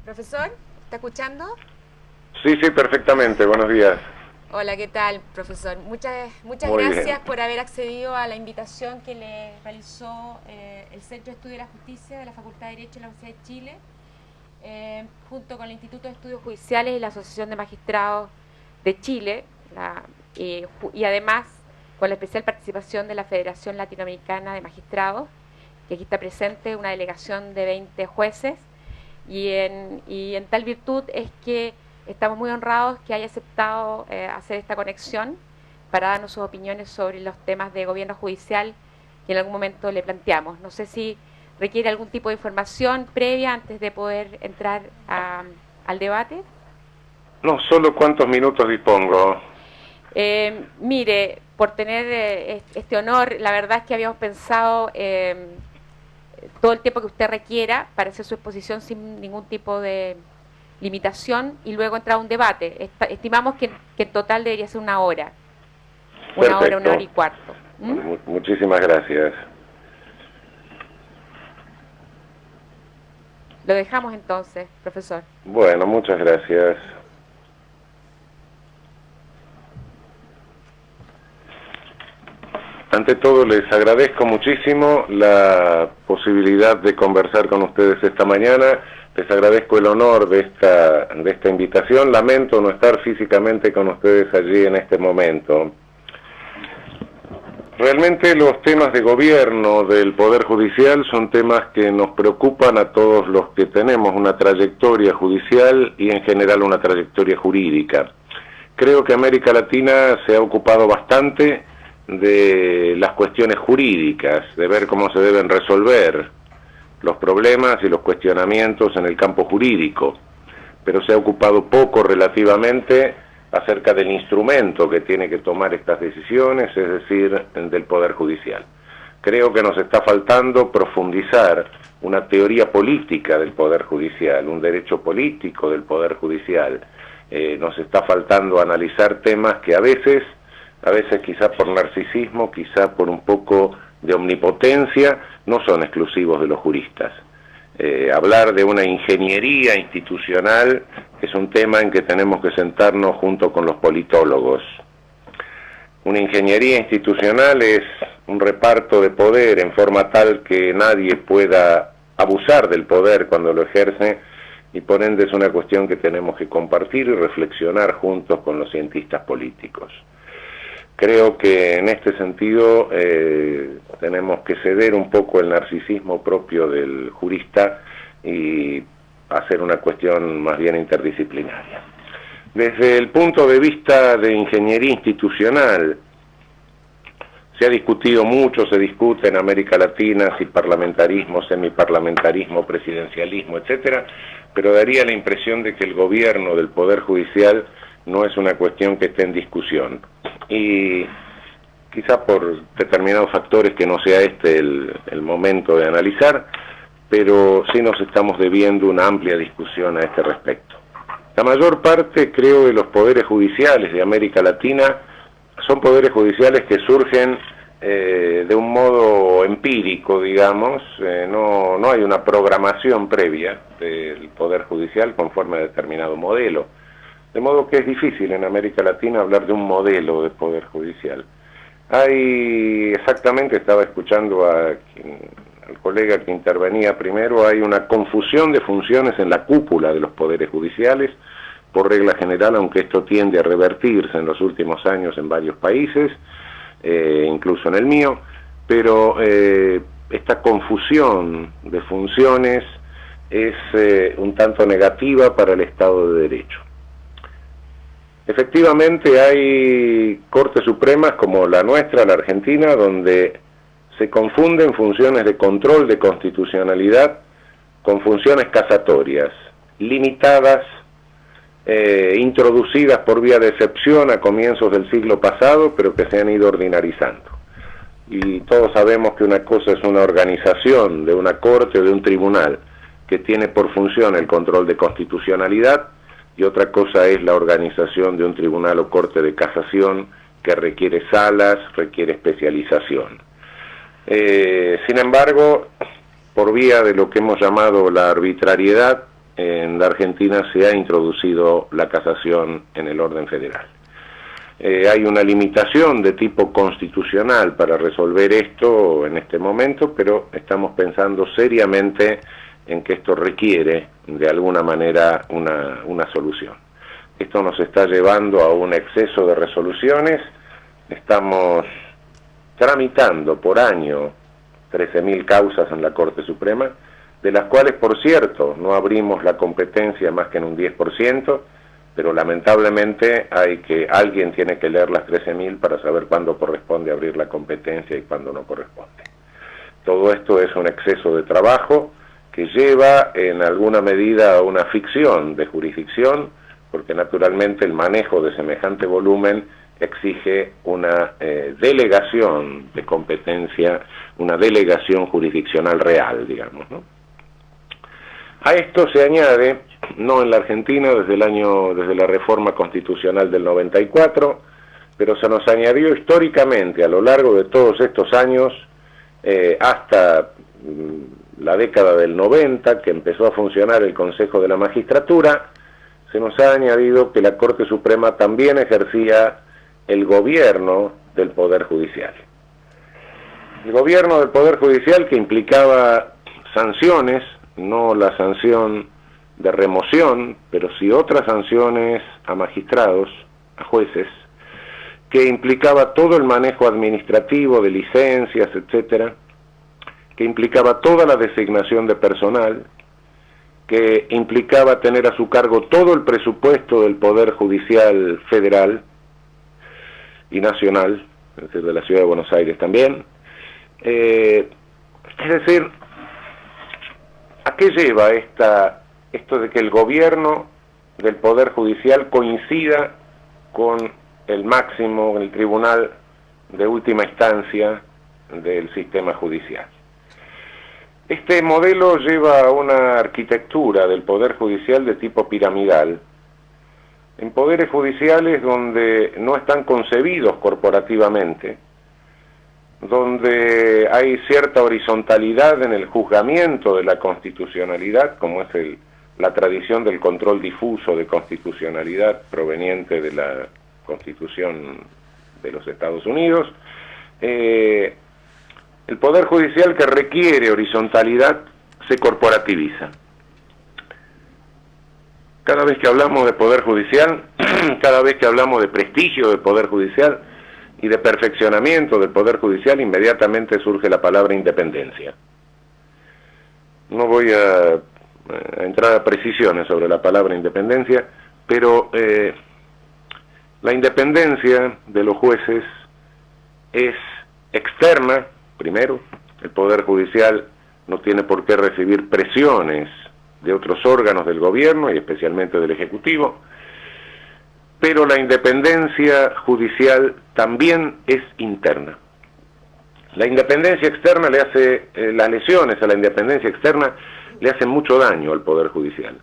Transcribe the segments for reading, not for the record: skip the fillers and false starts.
Profesor, ¿está escuchando? Sí, sí, perfectamente. Buenos días. Hola, ¿qué tal, profesor? Muchas Muy gracias bien. por haber accedido a la invitación que le realizó el Centro de Estudio de la Justicia de la Facultad de Derecho de la Universidad de Chile, junto con el Instituto de Estudios Judiciales y la Asociación de Magistrados de Chile, y además con la especial participación de la Federación Latinoamericana de Magistrados, que aquí está presente una delegación de 20 jueces, y en tal virtud es que estamos muy honrados que haya aceptado hacer esta conexión para darnos sus opiniones sobre los temas de gobierno judicial que en algún momento le planteamos. No sé si requiere algún tipo de información previa antes de poder entrar al debate. No, solo cuántos minutos dispongo. Mire, por tener este honor, la verdad es que habíamos pensado todo el tiempo que usted requiera para hacer su exposición sin ningún tipo de limitación y luego entrar a un debate. Estimamos que en total debería ser una hora. Una Perfecto. hora y cuarto. Bueno, muchísimas gracias. Lo dejamos entonces, profesor. Bueno, muchas gracias. Ante todo, les agradezco muchísimo la posibilidad de conversar con ustedes esta mañana. Les agradezco el honor de esta invitación. Lamento no estar físicamente con ustedes allí en este momento. Realmente los temas de gobierno del Poder Judicial son temas que nos preocupan a todos los que tenemos una trayectoria judicial y en general una trayectoria jurídica. Creo que América Latina se ha ocupado bastante de las cuestiones jurídicas, de ver cómo se deben resolver los problemas y los cuestionamientos en el campo jurídico, pero se ha ocupado poco relativamente acerca del instrumento que tiene que tomar estas decisiones, es decir, del Poder Judicial. Creo que nos está faltando profundizar una teoría política del Poder Judicial, un derecho político del Poder Judicial. Nos está faltando analizar temas que a veces quizá por narcisismo, quizá por un poco de omnipotencia, no son exclusivos de los juristas. Hablar de una ingeniería institucional es un tema en que tenemos que sentarnos junto con los politólogos. Una ingeniería institucional es un reparto de poder en forma tal que nadie pueda abusar del poder cuando lo ejerce, y por ende es una cuestión que tenemos que compartir y reflexionar juntos con los cientistas políticos. Creo que en este sentido tenemos que ceder un poco el narcisismo propio del jurista y hacer una cuestión más bien interdisciplinaria. Desde el punto de vista de ingeniería institucional, se ha discutido mucho, se discute en América Latina si parlamentarismo, semiparlamentarismo, presidencialismo, etcétera, pero daría la impresión de que el gobierno del Poder Judicial no es una cuestión que esté en discusión. Y quizá por determinados factores que no sea este el momento de analizar, pero sí nos estamos debiendo una amplia discusión a este respecto. La mayor parte, creo, de los poderes judiciales de América Latina son poderes judiciales que surgen de un modo empírico, digamos. No hay una programación previa del Poder Judicial conforme a determinado modelo. De modo que es difícil en América Latina hablar de un modelo de Poder Judicial. Estaba escuchando al colega que intervenía primero, hay una confusión de funciones en la cúpula de los poderes judiciales, por regla general, aunque esto tiende a revertirse en los últimos años en varios países, incluso en el mío, pero esta confusión de funciones es un tanto negativa para el Estado de Derecho. Efectivamente hay Cortes Supremas como la nuestra, la Argentina, donde se confunden funciones de control de constitucionalidad con funciones casatorias, limitadas, introducidas por vía de excepción a comienzos del siglo pasado, pero que se han ido ordinarizando. Y todos sabemos que una cosa es una organización de una corte o de un tribunal que tiene por función el control de constitucionalidad, y otra cosa es la organización de un tribunal o corte de casación que requiere salas, requiere especialización. Sin embargo, por vía de lo que hemos llamado la arbitrariedad, en la Argentina se ha introducido la casación en el orden federal. Hay una limitación de tipo constitucional para resolver esto en este momento, pero estamos pensando seriamente en que esto requiere de alguna manera una solución. Esto nos está llevando a un exceso de resoluciones. Estamos tramitando por año 13.000 causas en la Corte Suprema, de las cuales, por cierto, no abrimos la competencia más que en un 10%, pero lamentablemente alguien tiene que leer las 13.000 para saber cuándo corresponde abrir la competencia y cuándo no corresponde. Todo esto es un exceso de trabajo que lleva en alguna medida a una ficción de jurisdicción, porque naturalmente el manejo de semejante volumen exige una delegación de competencia, una delegación jurisdiccional real, digamos, ¿no? A esto se añade, no en la Argentina desde la reforma constitucional del 94, pero se nos añadió históricamente a lo largo de todos estos años, hasta la década del 90, que empezó a funcionar el Consejo de la Magistratura, se nos ha añadido que la Corte Suprema también ejercía el gobierno del Poder Judicial. El gobierno del Poder Judicial, que implicaba sanciones, no la sanción de remoción, pero sí otras sanciones a magistrados, a jueces, que implicaba todo el manejo administrativo de licencias, etcétera, que implicaba toda la designación de personal, que implicaba tener a su cargo todo el presupuesto del Poder Judicial federal y nacional, es decir, de la Ciudad de Buenos Aires también. Es decir, ¿a qué lleva esto de que el gobierno del Poder Judicial coincida con el máximo, el tribunal de última instancia del sistema judicial? Este modelo lleva a una arquitectura del Poder Judicial de tipo piramidal, en poderes judiciales donde no están concebidos corporativamente, donde hay cierta horizontalidad en el juzgamiento de la constitucionalidad, como es la tradición del control difuso de constitucionalidad proveniente de la Constitución de los Estados Unidos. El Poder Judicial, que requiere horizontalidad, se corporativiza. Cada vez que hablamos de Poder Judicial, cada vez que hablamos de prestigio del Poder Judicial y de perfeccionamiento del Poder Judicial, inmediatamente surge la palabra independencia. No voy a entrar a precisiones sobre la palabra independencia, pero la independencia de los jueces es externa. Primero, el Poder Judicial no tiene por qué recibir presiones de otros órganos del gobierno y especialmente del Ejecutivo, pero la independencia judicial también es interna. La independencia externa las lesiones a la independencia externa le hacen mucho daño al Poder Judicial,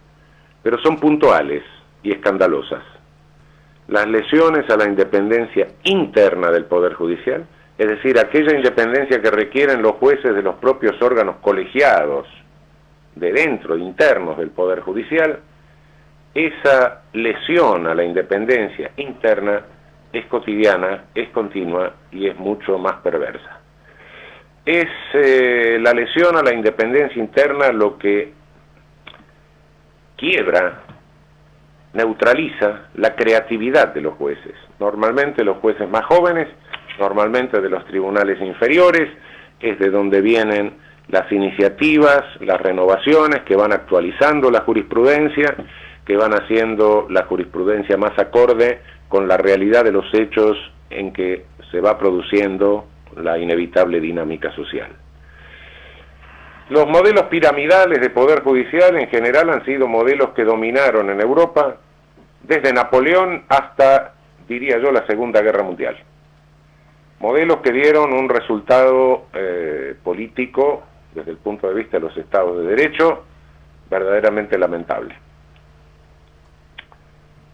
pero son puntuales y escandalosas. Las lesiones a la independencia interna del Poder Judicial, es decir, aquella independencia que requieren los jueces de los propios órganos colegiados, de dentro, internos del Poder Judicial, esa lesión a la independencia interna es cotidiana, es continua y es mucho más perversa. Es la lesión a la independencia interna lo que quiebra, neutraliza la creatividad de los jueces. Normalmente los jueces más jóvenes, normalmente de los tribunales inferiores, es de donde vienen las iniciativas, las renovaciones que van actualizando la jurisprudencia, que van haciendo la jurisprudencia más acorde con la realidad de los hechos en que se va produciendo la inevitable dinámica social. Los modelos piramidales de Poder Judicial en general han sido modelos que dominaron en Europa desde Napoleón hasta, diría yo, la Segunda Guerra Mundial. Modelos que dieron un resultado político, desde el punto de vista de los estados de derecho, verdaderamente lamentable.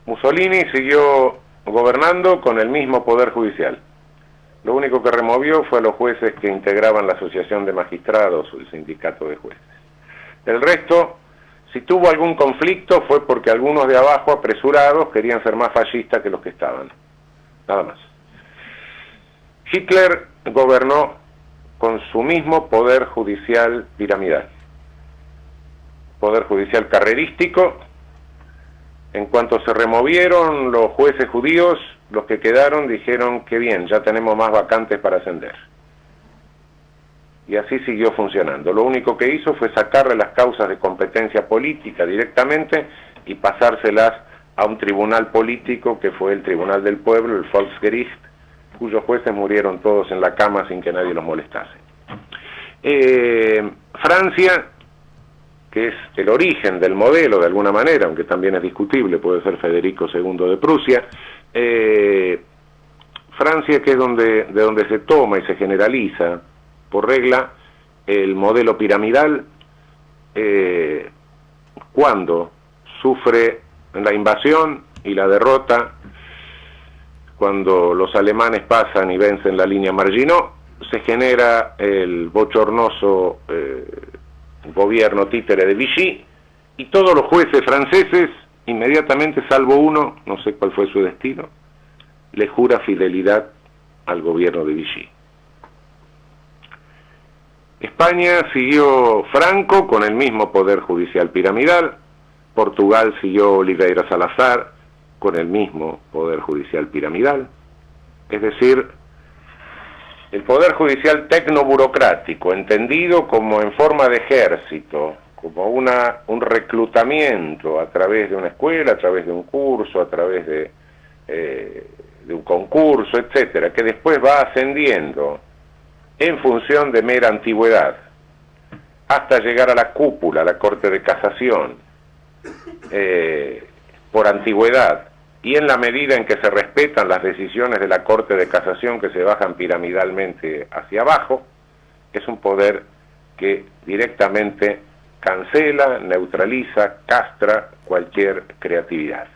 Mussolini siguió gobernando con el mismo Poder Judicial. Lo único que removió fue a los jueces que integraban la Asociación de Magistrados o el Sindicato de Jueces. El resto Si tuvo algún conflicto fue porque algunos de abajo, apresurados, querían ser más fascistas que los que estaban. Nada más. Hitler gobernó con su mismo poder judicial piramidal. Poder judicial carrerístico. En cuanto se removieron los jueces judíos, los que quedaron dijeron que bien, ya tenemos más vacantes para ascender. Y así siguió funcionando. Lo único que hizo fue sacarle las causas de competencia política directamente y pasárselas a un tribunal político que fue el Tribunal del Pueblo, el Volksgericht, cuyos jueces murieron todos en la cama sin que nadie los molestase. Francia, que es el origen del modelo de alguna manera, aunque también es discutible, puede ser Federico II de Prusia, Francia, que es de donde se toma y se generaliza por regla el modelo piramidal, cuando sufre la invasión y la derrota, cuando los alemanes pasan y vencen la línea Maginot, se genera el bochornoso gobierno títere de Vichy, y todos los jueces franceses, inmediatamente, salvo uno, no sé cuál fue su destino, le jura fidelidad al gobierno de Vichy. España siguió Franco con el mismo poder judicial piramidal, Portugal siguió Oliveira Salazar con el mismo poder judicial piramidal, es decir, el poder judicial tecnoburocrático, entendido como en forma de ejército, como un reclutamiento a través de una escuela, a través de un curso, a través de un concurso, etcétera, que después va ascendiendo en función de mera antigüedad, hasta llegar a la cúpula, a la Corte de Casación, por antigüedad, y en la medida en que se respetan las decisiones de la Corte de Casación, que se bajan piramidalmente hacia abajo, es un poder que directamente cancela, neutraliza, castra cualquier creatividad.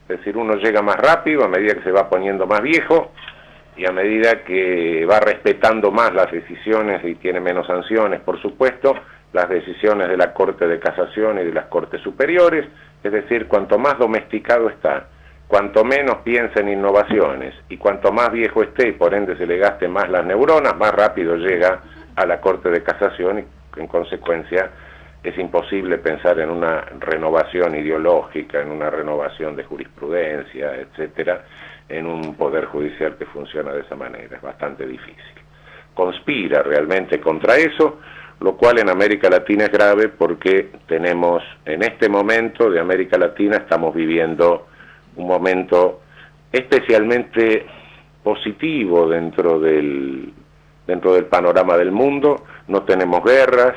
Es decir, uno llega más rápido a medida que se va poniendo más viejo, y a medida que va respetando más las decisiones y tiene menos sanciones, por supuesto, las decisiones de la Corte de Casación y de las Cortes Superiores. Es decir, cuanto más domesticado está, cuanto menos piensa en innovaciones y cuanto más viejo esté y por ende se le gaste más las neuronas, más rápido llega a la Corte de Casación y en consecuencia es imposible pensar en una renovación ideológica, en una renovación de jurisprudencia, etcétera, en un poder judicial que funciona de esa manera. Es bastante difícil. Conspira realmente contra eso, lo cual en América Latina es grave porque tenemos, en este momento de América Latina, estamos viviendo un momento especialmente positivo dentro del panorama del mundo. No tenemos guerras,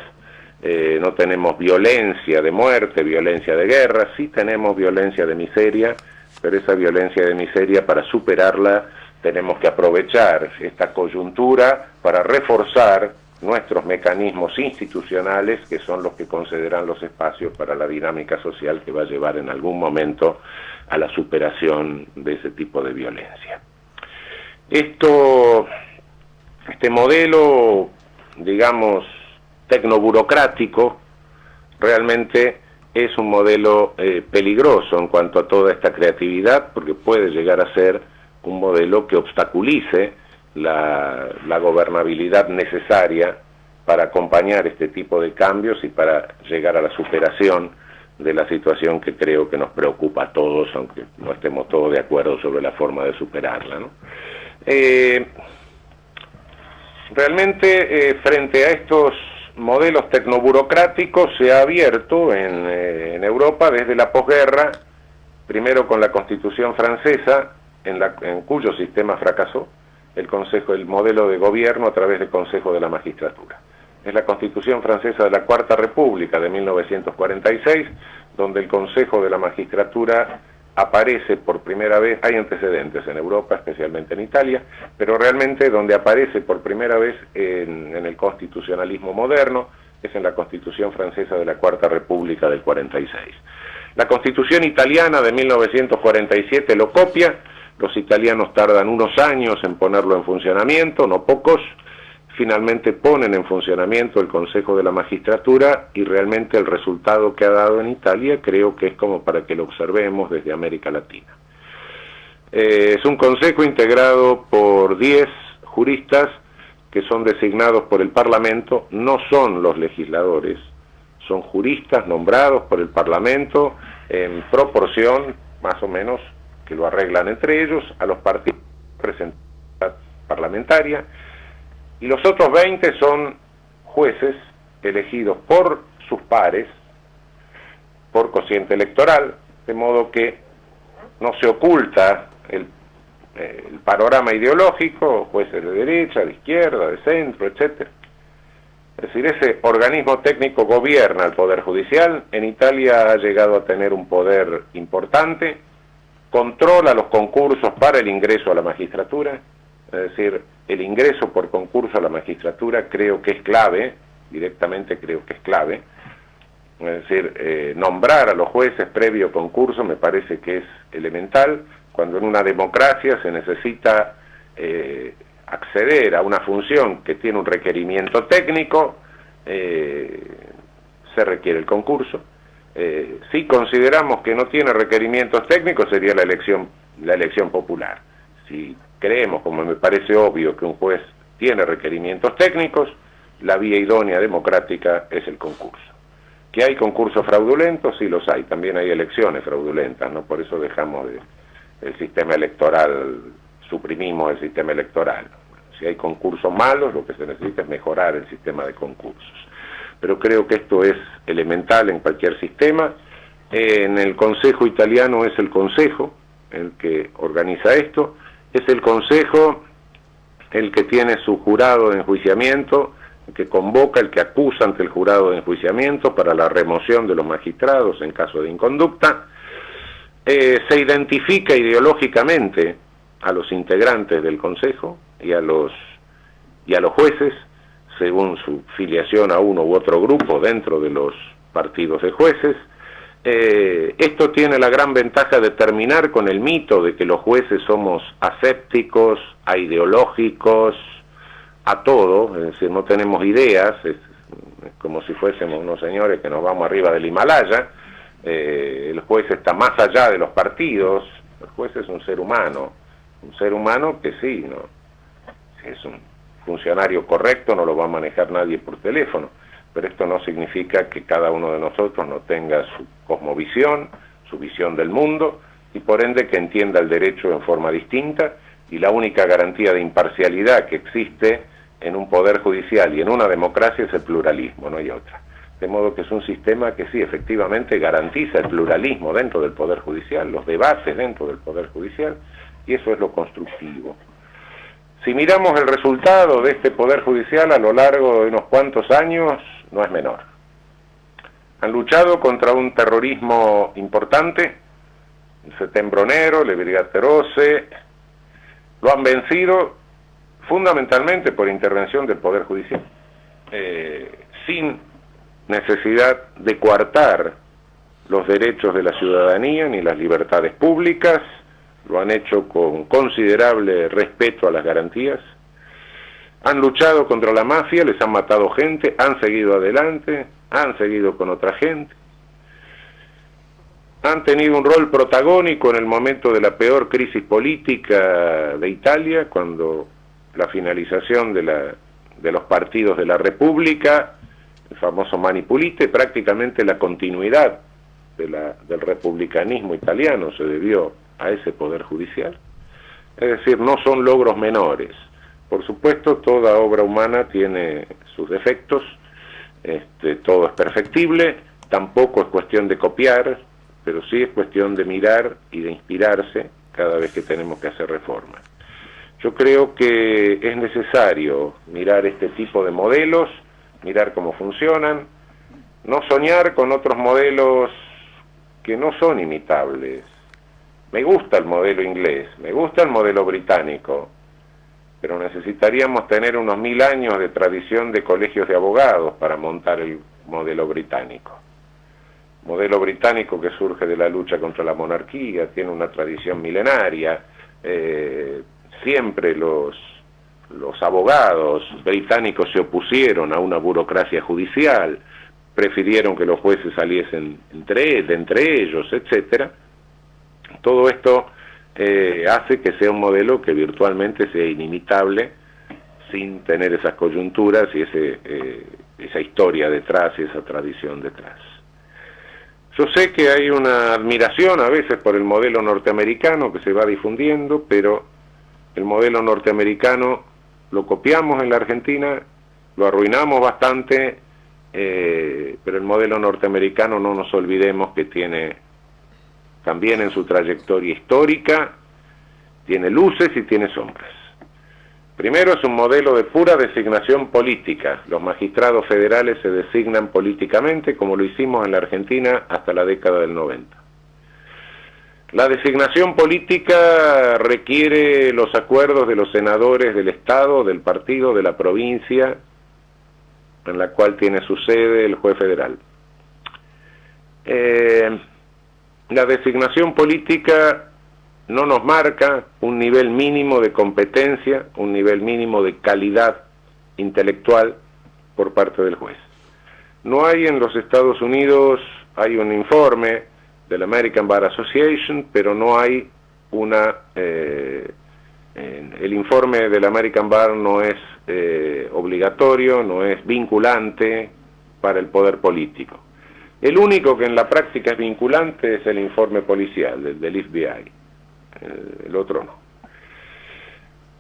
no tenemos violencia de muerte, violencia de guerra, sí tenemos violencia de miseria, pero esa violencia de miseria, para superarla, tenemos que aprovechar esta coyuntura para reforzar nuestros mecanismos institucionales, que son los que concederán los espacios para la dinámica social que va a llevar en algún momento a la superación de ese tipo de violencia. Este modelo, digamos, tecnoburocrático, realmente es un modelo peligroso en cuanto a toda esta creatividad, porque puede llegar a ser un modelo que obstaculice la gobernabilidad necesaria para acompañar este tipo de cambios y para llegar a la superación de la situación que creo que nos preocupa a todos, aunque no estemos todos de acuerdo sobre la forma de superarla, ¿no? Realmente, frente a estos modelos tecnoburocráticos, se ha abierto en Europa desde la posguerra, primero con la Constitución francesa, en cuyo sistema fracasó, el modelo de gobierno a través del Consejo de la Magistratura. Es la Constitución francesa de la Cuarta República de 1946, donde el Consejo de la Magistratura aparece por primera vez. Hay antecedentes en Europa, especialmente en Italia, pero realmente donde aparece por primera vez en el constitucionalismo moderno es en la Constitución francesa de la Cuarta República del 46. La Constitución italiana de 1947 lo copia. Los italianos tardan unos años en ponerlo en funcionamiento, no pocos. finalmente ponen en funcionamiento el Consejo de la Magistratura, y realmente el resultado que ha dado en Italia creo que es como para que lo observemos desde América Latina. Es un consejo integrado por 10 juristas que son designados por el Parlamento, no son los legisladores, son juristas nombrados por el Parlamento en proporción, más o menos, que lo arreglan entre ellos, a los partidos de representación parlamentaria, y los otros 20 son jueces elegidos por sus pares, por cociente electoral, de modo que no se oculta el panorama ideológico, jueces de derecha, de izquierda, de centro, etcétera. Es decir, ese organismo técnico gobierna el Poder Judicial. En Italia ha llegado a tener un poder importante, controla los concursos para el ingreso a la magistratura, es decir, el ingreso por concurso a la magistratura creo que es clave, directamente creo que es clave, es decir, nombrar a los jueces previo concurso me parece que es elemental, cuando en una democracia se necesita acceder a una función que tiene un requerimiento técnico, se requiere el concurso. Si consideramos que no tiene requerimientos técnicos, sería la elección popular. Si creemos, como me parece obvio, que un juez tiene requerimientos técnicos, la vía idónea democrática es el concurso. ¿Que hay concursos fraudulentos? Sí los hay, también hay elecciones fraudulentas, ¿no? Por eso dejamos el sistema electoral, suprimimos el sistema electoral. Si hay concursos malos, lo que se necesita es mejorar el sistema de concursos. Pero creo que esto es elemental en cualquier sistema. En el Consejo italiano es el Consejo el que organiza esto, es el Consejo el que tiene su jurado de enjuiciamiento, el que convoca, el que acusa ante el jurado de enjuiciamiento para la remoción de los magistrados en caso de inconducta. Se identifica ideológicamente a los integrantes del Consejo y a los jueces, según su filiación a uno u otro grupo dentro de los partidos de jueces. Esto tiene la gran ventaja de terminar con el mito de que los jueces somos asépticos, aideológicos, a todo, es decir, no tenemos ideas, es como si fuésemos unos señores que nos vamos arriba del Himalaya. El juez está más allá de los partidos, el juez es un ser humano que sí, ¿no? Si es un funcionario correcto no lo va a manejar nadie por teléfono, pero esto no significa que cada uno de nosotros no tenga su cosmovisión, su visión del mundo, y por ende que entienda el derecho en forma distinta, y la única garantía de imparcialidad que existe en un poder judicial y en una democracia es el pluralismo, no hay otra. De modo que es un sistema que sí, efectivamente garantiza el pluralismo dentro del Poder Judicial, los debates dentro del Poder Judicial, y eso es lo constructivo. Si miramos el resultado de este Poder Judicial a lo largo de unos cuantos años, no es menor. Han luchado contra un terrorismo importante, el Settembronero, le Brigate Rosse, lo han vencido fundamentalmente por intervención del Poder Judicial, sin necesidad de coartar los derechos de la ciudadanía ni las libertades públicas. Lo han hecho con considerable respeto a las garantías. Han luchado contra la mafia, les han matado gente, han seguido adelante, han seguido con otra gente. Han tenido un rol protagónico en el momento de la peor crisis política de Italia, cuando la finalización de los partidos de la República, el famoso Mani Pulite, prácticamente la continuidad del republicanismo italiano se debió a ese Poder Judicial. Es decir, no son logros menores. Por supuesto, toda obra humana tiene sus defectos, todo es perfectible, tampoco es cuestión de copiar, pero sí es cuestión de mirar y de inspirarse cada vez que tenemos que hacer reformas. Yo creo que es necesario mirar este tipo de modelos, mirar cómo funcionan, no soñar con otros modelos que no son imitables. Me gusta el modelo inglés, me gusta el modelo británico, pero necesitaríamos tener unos 1000 años de tradición de colegios de abogados para montar el modelo británico. Modelo británico que surge de la lucha contra la monarquía, tiene una tradición milenaria, siempre los los abogados británicos se opusieron a una burocracia judicial, prefirieron que los jueces saliesen de entre ellos, etcétera. Todo esto hace que sea un modelo que virtualmente sea inimitable, sin tener esas coyunturas y esa historia detrás y esa tradición detrás. Yo sé que hay una admiración a veces por el modelo norteamericano que se va difundiendo, pero el modelo norteamericano lo copiamos en la Argentina, lo arruinamos bastante, pero el modelo norteamericano, no nos olvidemos que tiene también en su trayectoria histórica, tiene luces y tiene sombras. Primero, es un modelo de pura designación política. Los magistrados federales se designan políticamente, como lo hicimos en la Argentina hasta la década del 90. La designación política requiere los acuerdos de los senadores del Estado, del partido, de la provincia, en la cual tiene su sede el juez federal. La designación política no nos marca un nivel mínimo de competencia, un nivel mínimo de calidad intelectual por parte del juez. No hay en los Estados Unidos, hay un informe del American Bar Association, pero no hay el informe del American Bar no es obligatorio, no es vinculante para el poder político. El único que en la práctica es vinculante es el informe policial, del FBI. El otro no.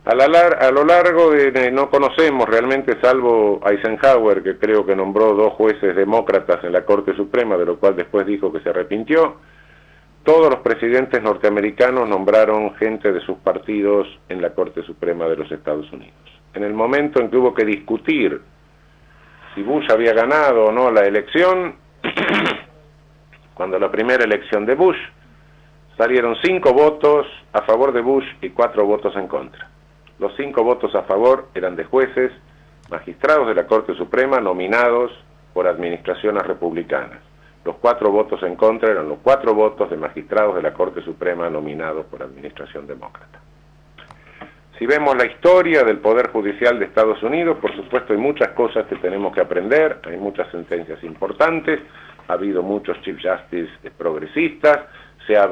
A lo largo no conocemos realmente, salvo Eisenhower, que creo que nombró 2 jueces demócratas en la Corte Suprema, de lo cual después dijo que se arrepintió. Todos los presidentes norteamericanos nombraron gente de sus partidos en la Corte Suprema de los Estados Unidos. En el momento en que hubo que discutir si Bush había ganado o no la elección, cuando la primera elección de Bush, salieron 5 votos a favor de Bush y 4 votos en contra. Los 5 votos a favor eran de jueces, magistrados de la Corte Suprema nominados por administraciones republicanas. Los 4 votos en contra eran los 4 votos de magistrados de la Corte Suprema nominados por administración demócrata. Si vemos la historia del Poder Judicial de Estados Unidos, por supuesto hay muchas cosas que tenemos que aprender, hay muchas sentencias importantes, ha habido muchos Chief Justice progresistas, se ha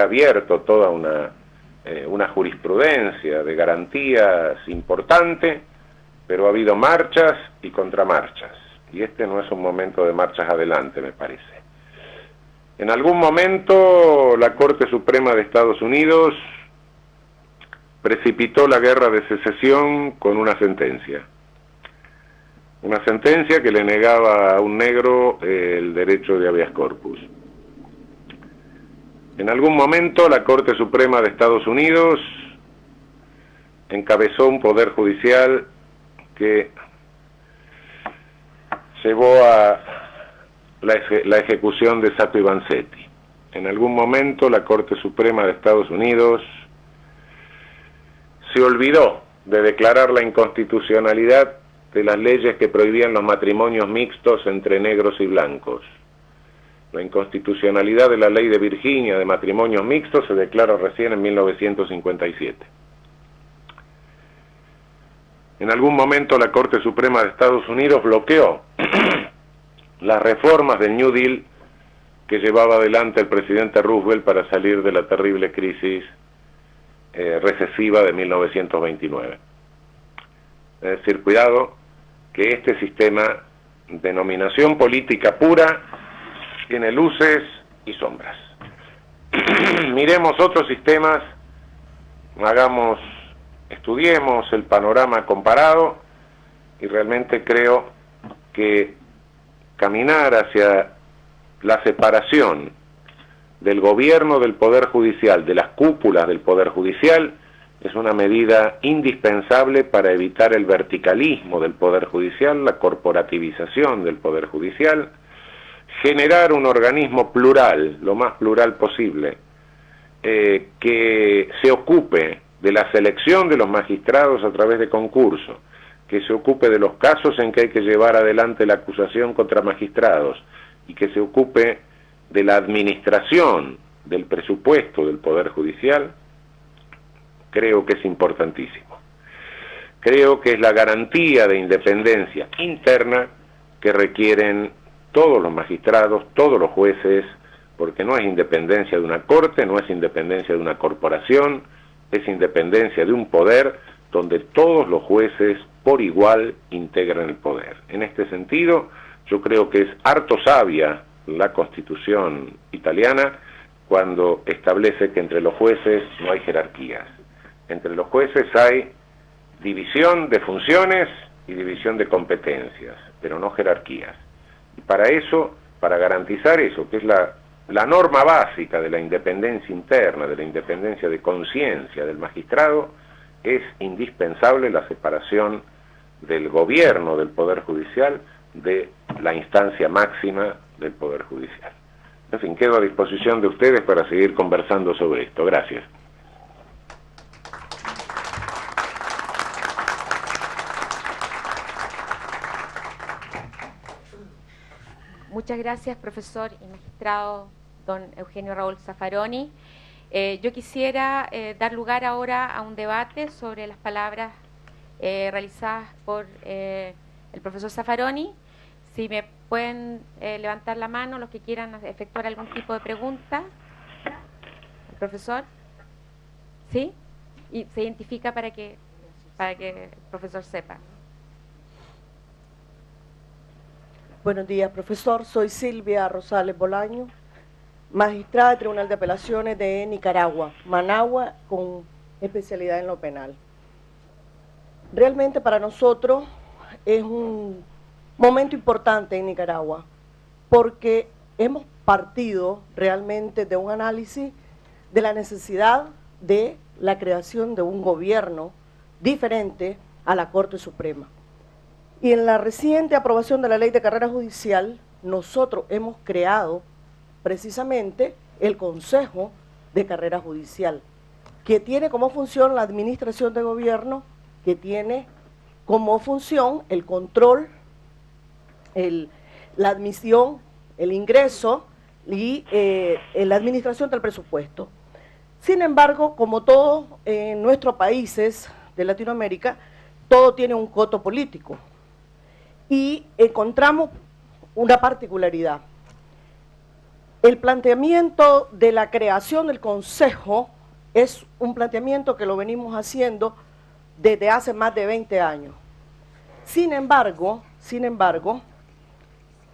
abierto toda una jurisprudencia de garantías importante, pero ha habido marchas y contramarchas, y este no es un momento de marchas adelante, me parece. En algún momento la Corte Suprema de Estados Unidos precipitó la guerra de secesión con una sentencia que le negaba a un negro el derecho de habeas corpus. En algún momento la Corte Suprema de Estados Unidos encabezó un poder judicial que llevó a la ejecución de Sacco y Vanzetti. En algún momento la Corte Suprema de Estados Unidos se olvidó de declarar la inconstitucionalidad de las leyes que prohibían los matrimonios mixtos entre negros y blancos. La inconstitucionalidad de la ley de Virginia de matrimonios mixtos se declara recién en 1957. En algún momento la Corte Suprema de Estados Unidos bloqueó las reformas del New Deal que llevaba adelante el presidente Roosevelt para salir de la terrible crisis recesiva de 1929. Es decir, cuidado, que este sistema de nominación política pura tiene luces y sombras. Miremos otros sistemas, estudiemos el panorama comparado, y realmente creo que caminar hacia la separación del gobierno del Poder Judicial, de las cúpulas del Poder Judicial, es una medida indispensable para evitar el verticalismo del Poder Judicial, la corporativización del Poder Judicial, generar un organismo plural, lo más plural posible, que se ocupe de la selección de los magistrados a través de concurso, que se ocupe de los casos en que hay que llevar adelante la acusación contra magistrados y que se ocupe de la administración del presupuesto del Poder Judicial, creo que es importantísimo. creo que es la garantía de independencia interna que requieren todos los magistrados, todos los jueces, porque no es independencia de una corte, no es independencia de una corporación, es independencia de un poder donde todos los jueces por igual integran el poder. En este sentido, yo creo que es harto sabia la Constitución italiana cuando establece que entre los jueces no hay jerarquías. Entre los jueces hay división de funciones y división de competencias, pero no jerarquías. Y para eso, para garantizar eso, que es la norma básica de la independencia interna, de la independencia de conciencia del magistrado, es indispensable la separación del gobierno del Poder Judicial de la instancia máxima del Poder Judicial. En fin, quedo a disposición de ustedes para seguir conversando sobre esto. Gracias. Muchas gracias, profesor y magistrado don Eugenio Raúl Zaffaroni. Yo quisiera dar lugar ahora a un debate sobre las palabras realizadas por el profesor Zaffaroni. Si me pueden levantar la mano los que quieran efectuar algún tipo de pregunta. ¿El profesor? ¿Sí? Y se identifica para que el profesor sepa. Buenos días, profesor. Soy Silvia Rosales Bolaño, magistrada del Tribunal de Apelaciones de Nicaragua, Managua, con especialidad en lo penal. Realmente para nosotros es un momento importante en Nicaragua, porque hemos partido realmente de un análisis de la necesidad de la creación de un gobierno diferente a la Corte Suprema. Y en la reciente aprobación de la Ley de Carrera Judicial, nosotros hemos creado precisamente el Consejo de Carrera Judicial, que tiene como función la administración de gobierno, que tiene como función el control, la admisión, el ingreso y la administración del presupuesto. Sin embargo, como todos en nuestros países de Latinoamérica, todo tiene un coto político. Y encontramos una particularidad. El planteamiento de la creación del Consejo es un planteamiento que lo venimos haciendo desde hace más de 20 años. Sin embargo,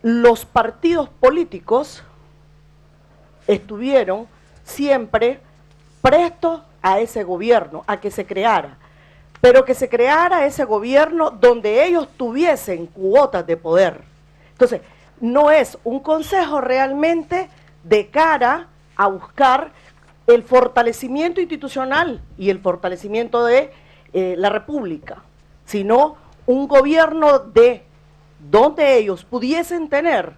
los partidos políticos estuvieron siempre prestos a ese gobierno, a que se creara, pero que se creara ese gobierno donde ellos tuviesen cuotas de poder. Entonces, no es un consejo realmente de cara a buscar el fortalecimiento institucional y el fortalecimiento de la República, sino un gobierno donde ellos pudiesen tener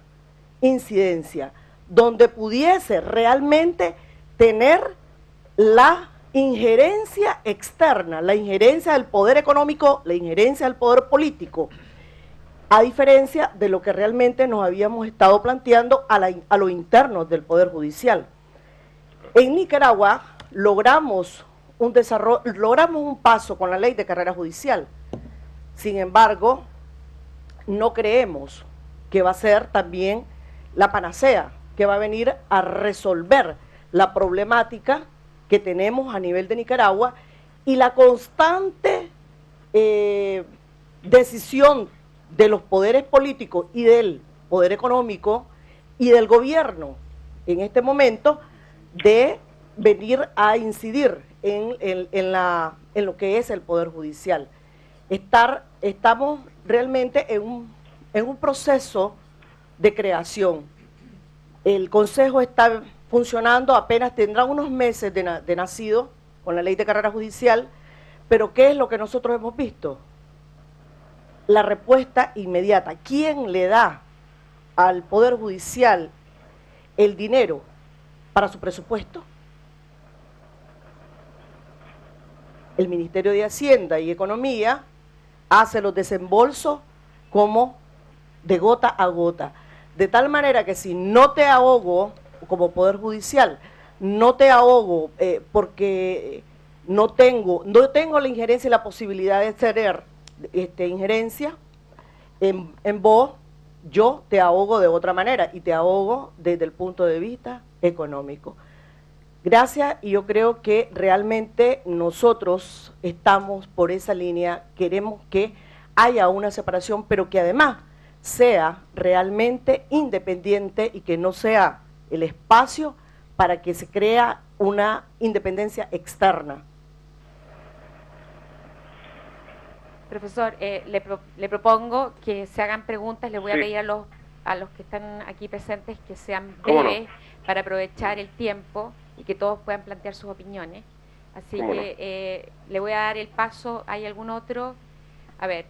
incidencia, donde pudiese realmente tener la injerencia externa, la injerencia del poder económico, la injerencia del poder político, a diferencia de lo que realmente nos habíamos estado planteando a lo interno del Poder Judicial. En Nicaragua logramos un paso con la Ley de Carrera Judicial. Sin embargo, no creemos que va a ser también la panacea, que va a venir a resolver la problemática que tenemos a nivel de Nicaragua y la constante decisión de los poderes políticos y del poder económico y del gobierno en este momento de venir a incidir en lo que es el Poder Judicial. Estamos realmente en un proceso de creación. El Consejo está funcionando, apenas tendrá unos meses de nacido con la Ley de Carrera Judicial, pero ¿qué es lo que nosotros hemos visto? La respuesta inmediata. ¿Quién le da al Poder Judicial el dinero para su presupuesto? El Ministerio de Hacienda y Economía hace los desembolsos como de gota a gota, de tal manera que si no te ahogo como Poder Judicial, no te ahogo porque no tengo la injerencia y la posibilidad de tener injerencia en vos, yo te ahogo de otra manera y te ahogo desde el punto de vista económico. Gracias, y yo creo que realmente nosotros estamos por esa línea, queremos que haya una separación, pero que además sea realmente independiente y que no sea el espacio para que se crea una independencia externa. Profesor, le propongo que se hagan preguntas. Le voy a pedir a los que están aquí presentes que sean breves para aprovechar el tiempo y que todos puedan plantear sus opiniones. Así que le voy a dar el paso. ¿Hay algún otro? A ver,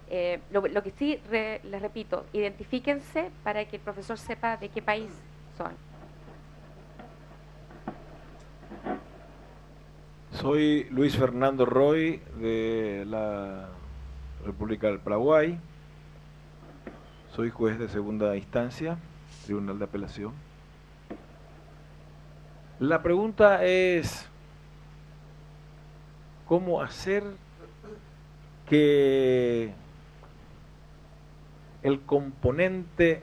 lo que sí, les repito, identifíquense para que el profesor sepa de qué país son. Soy Luis Fernando Roy, de la República del Paraguay. Soy juez de segunda instancia, Tribunal de Apelación. La pregunta es, ¿cómo hacer que el componente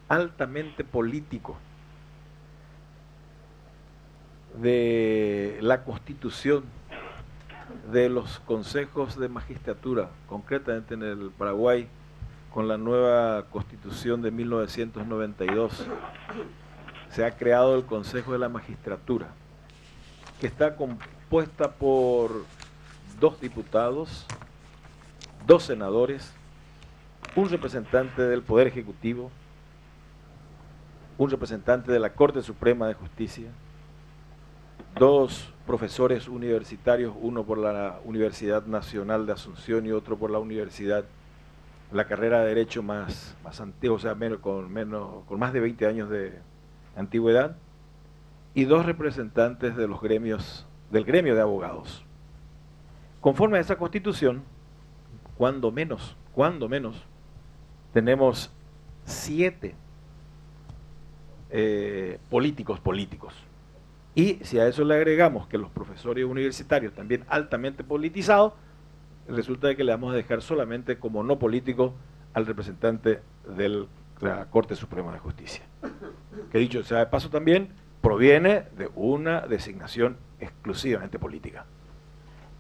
altamente político de la Constitución, de los consejos de magistratura, concretamente en el Paraguay, con la nueva Constitución de 1992, se ha creado el Consejo de la Magistratura, que está compuesta por 2 diputados, 2 senadores, un representante del Poder Ejecutivo, un representante de la Corte Suprema de Justicia, 2 profesores universitarios, uno por la Universidad Nacional de Asunción y otro por la Universidad, la carrera de Derecho más antigua, o sea, con más de 20 años de antigüedad, y 2 representantes de los gremios, del gremio de abogados. Conforme a esa Constitución, cuando menos, tenemos 7 políticos. Y si a eso le agregamos que los profesores universitarios también altamente politizados, resulta de que le vamos a dejar solamente como no político al representante de la Corte Suprema de Justicia, que dicho sea de paso también proviene de una designación exclusivamente política.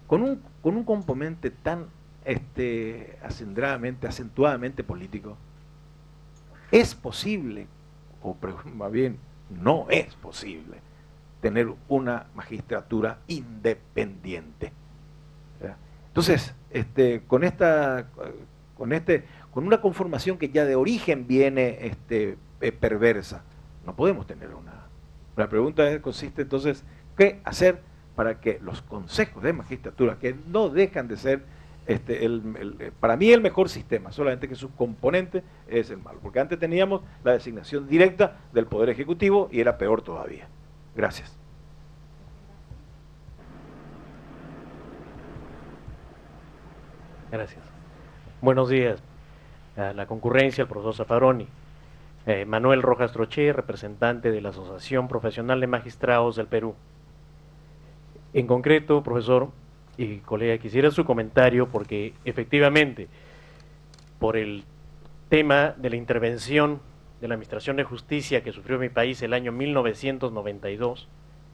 Con un componente tan acentuadamente político, es posible, o más bien no es posible, tener una magistratura independiente. Entonces, con una conformación que ya de origen viene perversa, no podemos tener una. La pregunta consiste entonces, ¿qué hacer para que los consejos de magistratura, que no dejan de ser para mí el mejor sistema, solamente que su componente es el malo? Porque antes teníamos la designación directa del Poder Ejecutivo y era peor todavía. Gracias. Gracias. Buenos días a la concurrencia, al profesor Zaffaroni. Manuel Rojas Troché, representante de la Asociación Profesional de Magistrados del Perú. En concreto, profesor y colega, quisiera su comentario porque efectivamente, por el tema de la intervención de la Administración de Justicia que sufrió mi país el año 1992,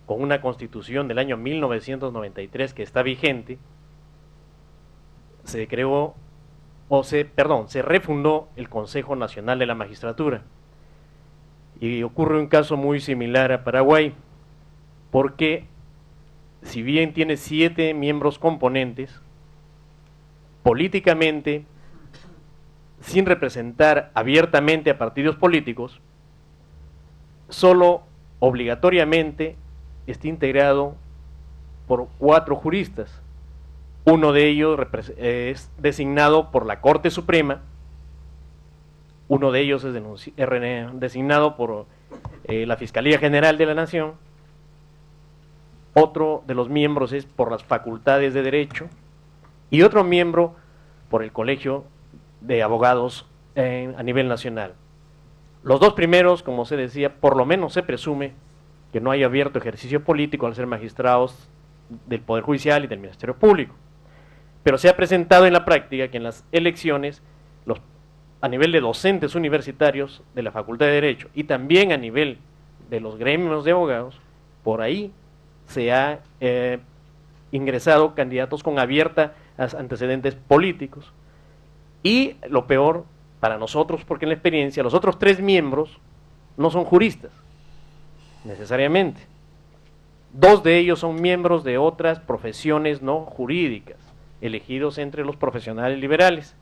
con una constitución del año 1993 que está vigente, se creó, se refundó el Consejo Nacional de la Magistratura. Y ocurre un caso muy similar a Paraguay, porque si bien tiene 7 miembros componentes, políticamente, sin representar abiertamente a partidos políticos, solo obligatoriamente está integrado por 4 juristas. Uno de ellos es designado por la Corte Suprema, uno de ellos es designado por la Fiscalía General de la Nación, otro de los miembros es por las facultades de Derecho y otro miembro por el Colegio de Abogados a nivel nacional. Los 2 primeros, como se decía, por lo menos se presume que no hay abierto ejercicio político al ser magistrados del Poder Judicial y del Ministerio Público. Pero se ha presentado en la práctica que en las elecciones, a nivel de docentes universitarios de la Facultad de Derecho y también a nivel de los gremios de abogados, por ahí se ha ingresado candidatos con abierta antecedentes políticos. Y lo peor para nosotros, porque en la experiencia los otros 3 miembros no son juristas, necesariamente. 2 de ellos son miembros de otras profesiones no jurídicas, elegidos entre los profesionales liberales.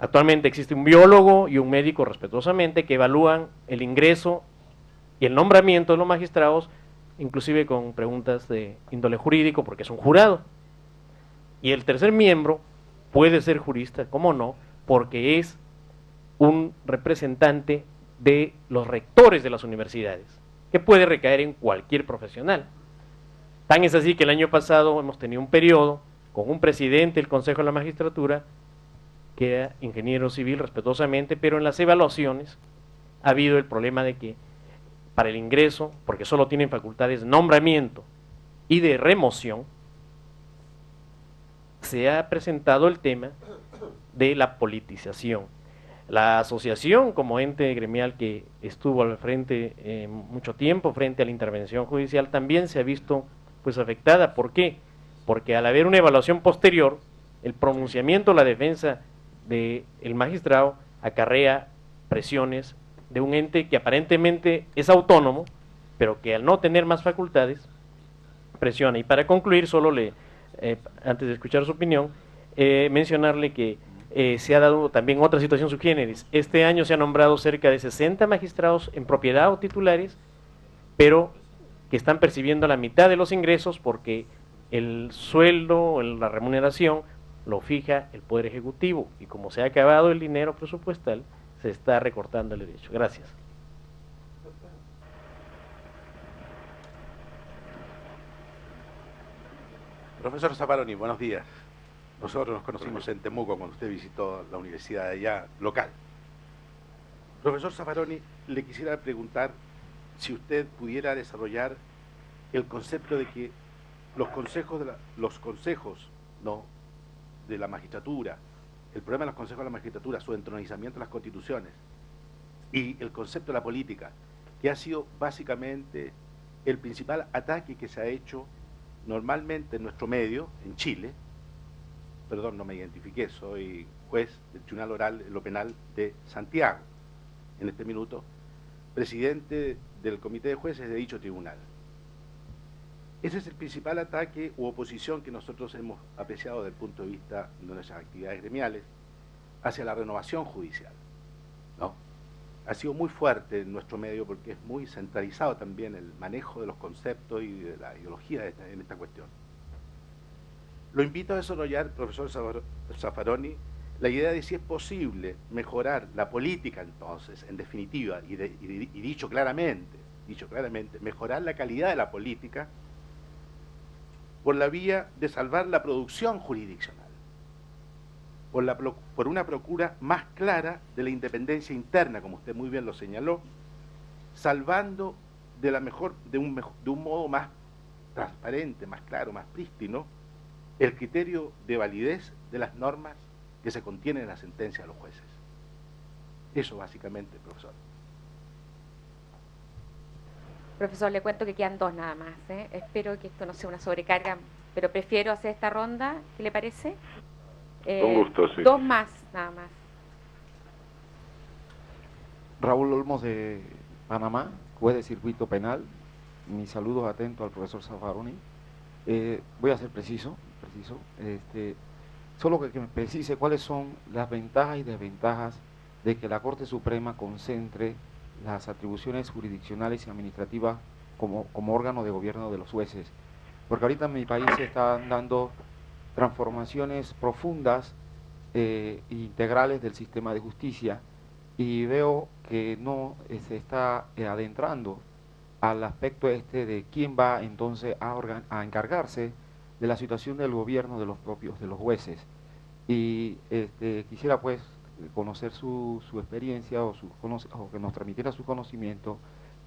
Actualmente existe un biólogo y un médico, respetuosamente, que evalúan el ingreso y el nombramiento de los magistrados, inclusive con preguntas de índole jurídico, porque es un jurado. Y el tercer miembro puede ser jurista, ¿cómo no?, porque es un representante de los rectores de las universidades, que puede recaer en cualquier profesional. Tan es así que el año pasado hemos tenido un periodo con un presidente del Consejo de la Magistratura, que era ingeniero civil respetuosamente, pero en las evaluaciones ha habido el problema de que para el ingreso, porque solo tienen facultades de nombramiento y de remoción, se ha presentado el tema de la politización. La asociación, como ente gremial que estuvo al frente mucho tiempo frente a la intervención judicial, también se ha visto pues afectada. ¿Por qué? Porque al haber una evaluación posterior, el pronunciamiento, la defensa del magistrado acarrea presiones de un ente que aparentemente es autónomo, pero que al no tener más facultades, presiona. Y para concluir, solo antes de escuchar su opinión, mencionarle que se ha dado también otra situación sui generis. Este año se han nombrado cerca de 60 magistrados en propiedad o titulares, pero que están percibiendo la mitad de los ingresos porque el sueldo, la remuneración, lo fija el Poder Ejecutivo, y como se ha acabado el dinero presupuestal, se está recortando el derecho. Gracias. Profesor Zaffaroni, buenos días. Nosotros nos conocimos en Temuco cuando usted visitó la universidad de allá, local. Profesor Zaffaroni, le quisiera preguntar si usted pudiera desarrollar el concepto de que los consejos de la magistratura, el problema de los consejos de la magistratura, su entronizamiento en las constituciones y el concepto de la política, que ha sido básicamente el principal ataque que se ha hecho normalmente en nuestro medio, en Chile. Perdón, no me identifiqué, soy juez del Tribunal Oral en lo Penal de Santiago, en este minuto, presidente del Comité de Jueces de dicho tribunal. Ese es el principal ataque u oposición que nosotros hemos apreciado desde el punto de vista de nuestras actividades gremiales hacia la renovación judicial, ¿no? Ha sido muy fuerte en nuestro medio porque es muy centralizado también el manejo de los conceptos y de la ideología en esta cuestión. Lo invito a desarrollar, profesor Zaffaroni, la idea de si es posible mejorar la política entonces, en definitiva, y dicho claramente, mejorar la calidad de la política por la vía de salvar la producción jurisdiccional, por una procura más clara de la independencia interna, como usted muy bien lo señaló, salvando de un modo más transparente, más claro, más prístino, el criterio de validez de las normas que se contienen en la sentencia de los jueces. Eso básicamente, profesor. Profesor, le cuento que quedan 2 nada más, ¿eh? Espero que esto no sea una sobrecarga, pero prefiero hacer esta ronda, ¿qué le parece? Con gusto, sí. 2 más, nada más. Raúl Olmos de Panamá, juez de circuito penal. Mis saludos atentos al profesor Zaffaroni. Voy a ser preciso. Solo que me precise cuáles son las ventajas y desventajas de que la Corte Suprema concentre las atribuciones jurisdiccionales y administrativas como órgano de gobierno de los jueces. Porque ahorita en mi país se están dando transformaciones profundas e integrales del sistema de justicia, y veo que no se está adentrando al aspecto de quién va entonces a encargarse de la situación del gobierno de los jueces. Y quisiera pues conocer su experiencia o que nos transmitiera su conocimiento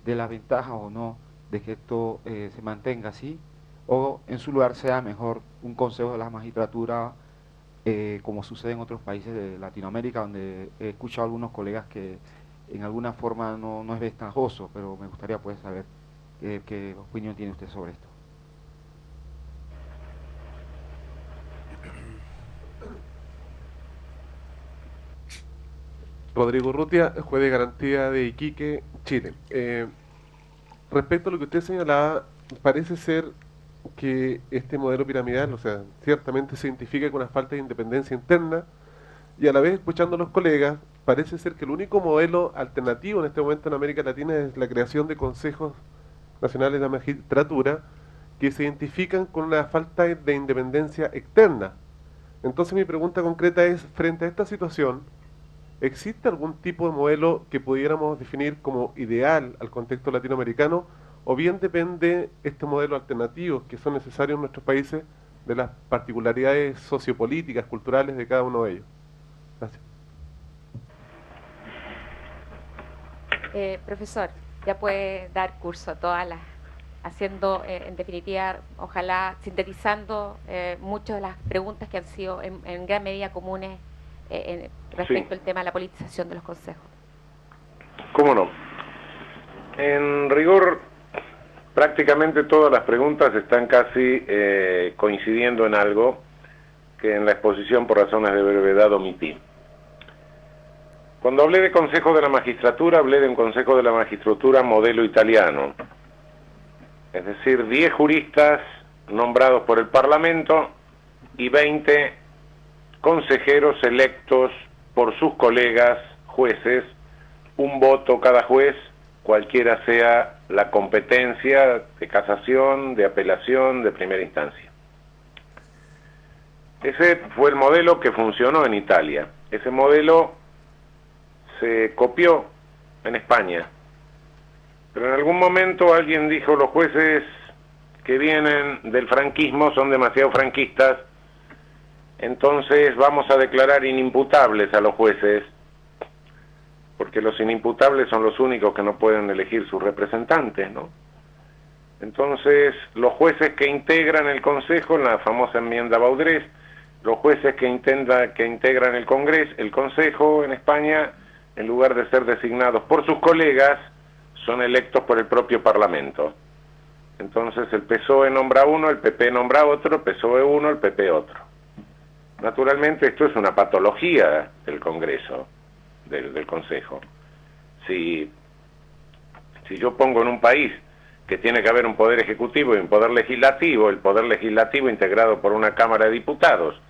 de la ventaja o no de que esto se mantenga así, o en su lugar sea mejor un consejo de la magistratura, como sucede en otros países de Latinoamérica, donde he escuchado a algunos colegas que en alguna forma no es ventajoso, pero me gustaría pues saber qué opinión tiene usted sobre esto. Rodrigo Urrutia, juez de garantía de Iquique, Chile. Respecto a lo que usted señalaba, parece ser que este modelo piramidal, o sea, ciertamente se identifica con una falta de independencia interna, y a la vez, escuchando a los colegas, parece ser que el único modelo alternativo en este momento en América Latina es la creación de consejos nacionales de magistratura que se identifican con una falta de independencia externa. Entonces mi pregunta concreta es, frente a esta situación, ¿existe algún tipo de modelo que pudiéramos definir como ideal al contexto latinoamericano, o bien depende este modelo alternativo que son necesarios en nuestros países de las particularidades sociopolíticas, culturales de cada uno de ellos? Gracias. Profesor, ya puede dar curso a todas las, haciendo en definitiva, ojalá sintetizando muchas de las preguntas que han sido en gran medida comunes respecto al tema de la politización de los consejos. ¿Cómo no? En rigor, prácticamente todas las preguntas están casi coincidiendo en algo que en la exposición por razones de brevedad omití. Cuando hablé de Consejo de la Magistratura, hablé de un Consejo de la Magistratura modelo italiano. Es decir, 10 juristas nombrados por el Parlamento y 20 consejeros electos por sus colegas jueces, un voto cada juez, cualquiera sea la competencia de casación, de apelación, de primera instancia. Ese fue el modelo que funcionó en Italia. Ese modelo se copió en España, pero en algún momento alguien dijo: los jueces que vienen del franquismo son demasiado franquistas, entonces vamos a declarar inimputables a los jueces, porque los inimputables son los únicos que no pueden elegir sus representantes, ¿no? Entonces, los jueces que integran el Consejo, en la famosa enmienda Baudrés, los jueces que integran el Consejo en España, en lugar de ser designados por sus colegas, son electos por el propio Parlamento. Entonces el PSOE nombra uno, el PP nombra otro, el PSOE uno, el PP otro. Naturalmente esto es una patología del Congreso, del Consejo. Si yo pongo en un país que tiene que haber un poder ejecutivo y un poder legislativo, el poder legislativo integrado por una Cámara de Diputados,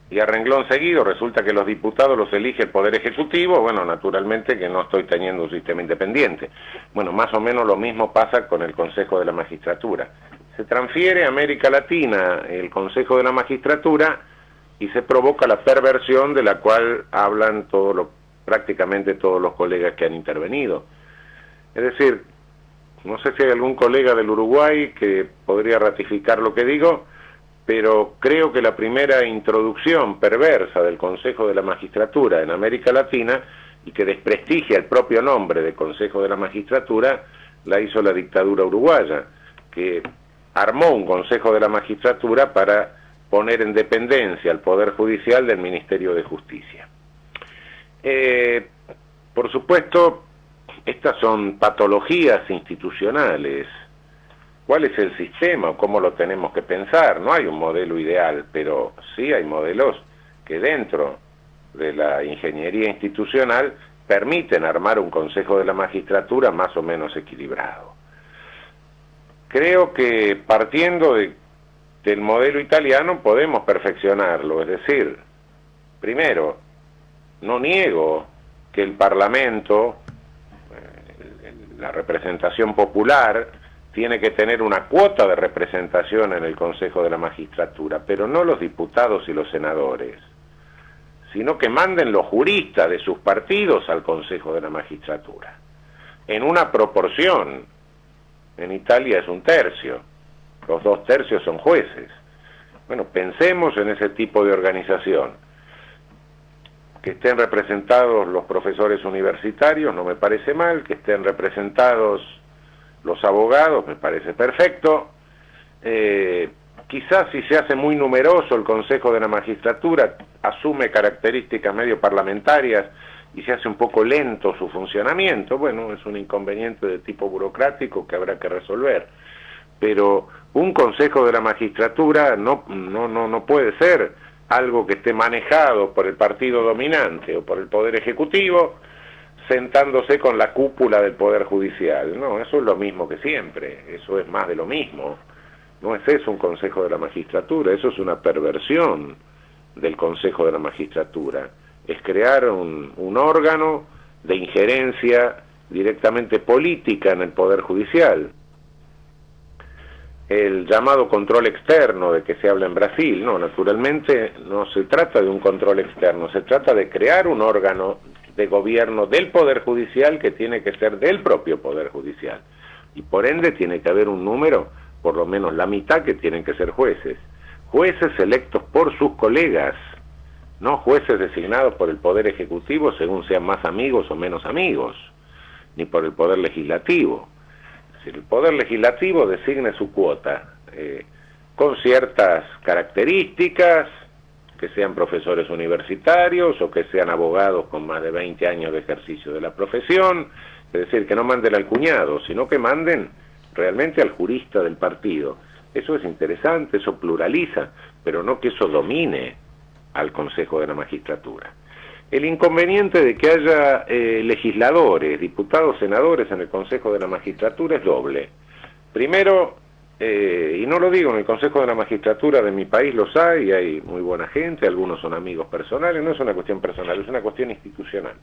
y a renglón seguido resulta que los diputados los elige el Poder Ejecutivo, bueno, naturalmente que no estoy teniendo un sistema independiente. Bueno, más o menos lo mismo pasa con el Consejo de la Magistratura. Se transfiere a América Latina el Consejo de la Magistratura y se provoca la perversión de la cual hablan prácticamente todos los colegas que han intervenido. Es decir, no sé si hay algún colega del Uruguay que podría ratificar lo que digo, pero creo que la primera introducción perversa del Consejo de la Magistratura en América Latina, y que desprestigia el propio nombre de Consejo de la Magistratura, la hizo la dictadura uruguaya, que armó un Consejo de la Magistratura para poner en dependencia al Poder Judicial del Ministerio de Justicia. Por supuesto, estas son patologías institucionales. ¿Cuál es el sistema o cómo lo tenemos que pensar? No hay un modelo ideal, pero sí hay modelos que dentro de la ingeniería institucional permiten armar un Consejo de la Magistratura más o menos equilibrado. Creo que partiendo del modelo italiano podemos perfeccionarlo, es decir, primero, no niego que el Parlamento, la representación popular, tiene que tener una cuota de representación en el Consejo de la Magistratura, pero no los diputados y los senadores, sino que manden los juristas de sus partidos al Consejo de la Magistratura, en una proporción. En Italia es 1/3, los 2/3 son jueces. Bueno, pensemos en ese tipo de organización. Que estén representados los profesores universitarios, no me parece mal, que estén representados los abogados, me parece perfecto, quizás si se hace muy numeroso el Consejo de la Magistratura, asume características medio parlamentarias y se hace un poco lento su funcionamiento, bueno, es un inconveniente de tipo burocrático que habrá que resolver. Pero un Consejo de la Magistratura no puede ser algo que esté manejado por el partido dominante o por el Poder Ejecutivo, sentándose con la cúpula del Poder Judicial. No, eso es lo mismo que siempre, eso es más de lo mismo. No es eso un Consejo de la Magistratura, eso es una perversión del Consejo de la Magistratura. Es crear un órgano de injerencia directamente política en el Poder Judicial. El llamado control externo de que se habla en Brasil, no, naturalmente no se trata de un control externo, se trata de crear un órgano de gobierno del Poder Judicial que tiene que ser del propio Poder Judicial. Y por ende tiene que haber un número, por lo menos la mitad, que tienen que ser jueces. Jueces electos por sus colegas, no jueces designados por el Poder Ejecutivo según sean más amigos o menos amigos, ni por el Poder Legislativo. Si el Poder Legislativo designe su cuota con ciertas características, que sean profesores universitarios o que sean abogados con más de 20 años de ejercicio de la profesión, es decir, que no manden al cuñado, sino que manden realmente al jurista del partido. Eso es interesante, eso pluraliza, pero no que eso domine al Consejo de la Magistratura. El inconveniente de que haya legisladores, diputados, senadores en el Consejo de la Magistratura es doble. Primero, y no lo digo, en el Consejo de la Magistratura de mi país los hay muy buena gente, algunos son amigos personales, no es una cuestión personal, es una cuestión institucional.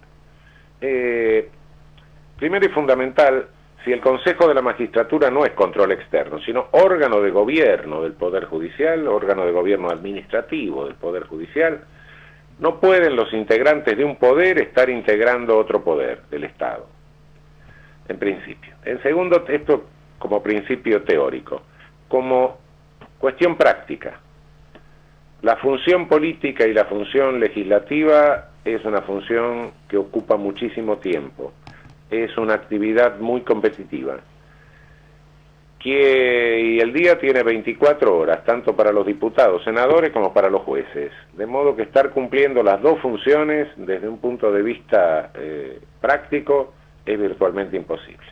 Primero y fundamental, si el Consejo de la Magistratura no es control externo, sino órgano de gobierno del Poder Judicial, órgano de gobierno administrativo del Poder Judicial, no pueden los integrantes de un poder estar integrando otro poder del Estado, en principio. En segundo, esto como principio teórico. Como cuestión práctica, la función política y la función legislativa es una función que ocupa muchísimo tiempo, es una actividad muy competitiva, y el día tiene 24 horas, tanto para los diputados, senadores, como para los jueces. De modo que estar cumpliendo las dos funciones, desde un punto de vista práctico, es virtualmente imposible.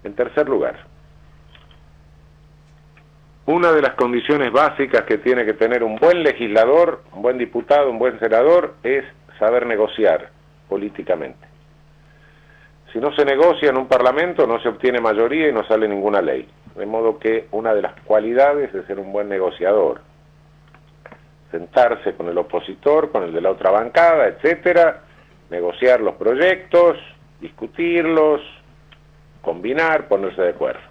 En tercer lugar, una de las condiciones básicas que tiene que tener un buen legislador, un buen diputado, un buen senador, es saber negociar políticamente. Si no se negocia en un parlamento, no se obtiene mayoría y no sale ninguna ley. De modo que una de las cualidades es ser un buen negociador. Sentarse con el opositor, con el de la otra bancada, etcétera, negociar los proyectos, discutirlos, combinar, ponerse de acuerdo.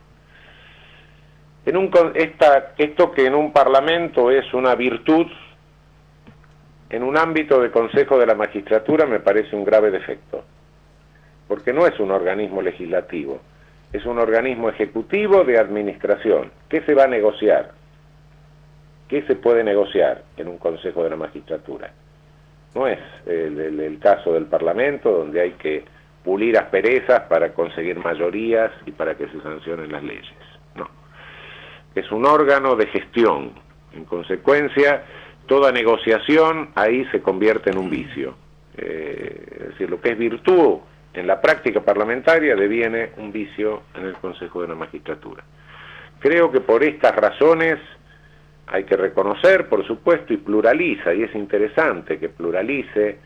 Esto que en un parlamento es una virtud, en un ámbito de Consejo de la Magistratura me parece un grave defecto, porque no es un organismo legislativo, es un organismo ejecutivo de administración. ¿Qué se va a negociar? ¿Qué se puede negociar en un Consejo de la Magistratura? No es el caso del Parlamento, donde hay que pulir asperezas para conseguir mayorías y para que se sancionen las leyes. No. Es un órgano de gestión. En consecuencia, toda negociación ahí se convierte en un vicio. Es decir, lo que es virtud en la práctica parlamentaria deviene un vicio en el Consejo de la Magistratura. Creo que por estas razones hay que reconocer, por supuesto, y pluraliza, y es interesante que pluralice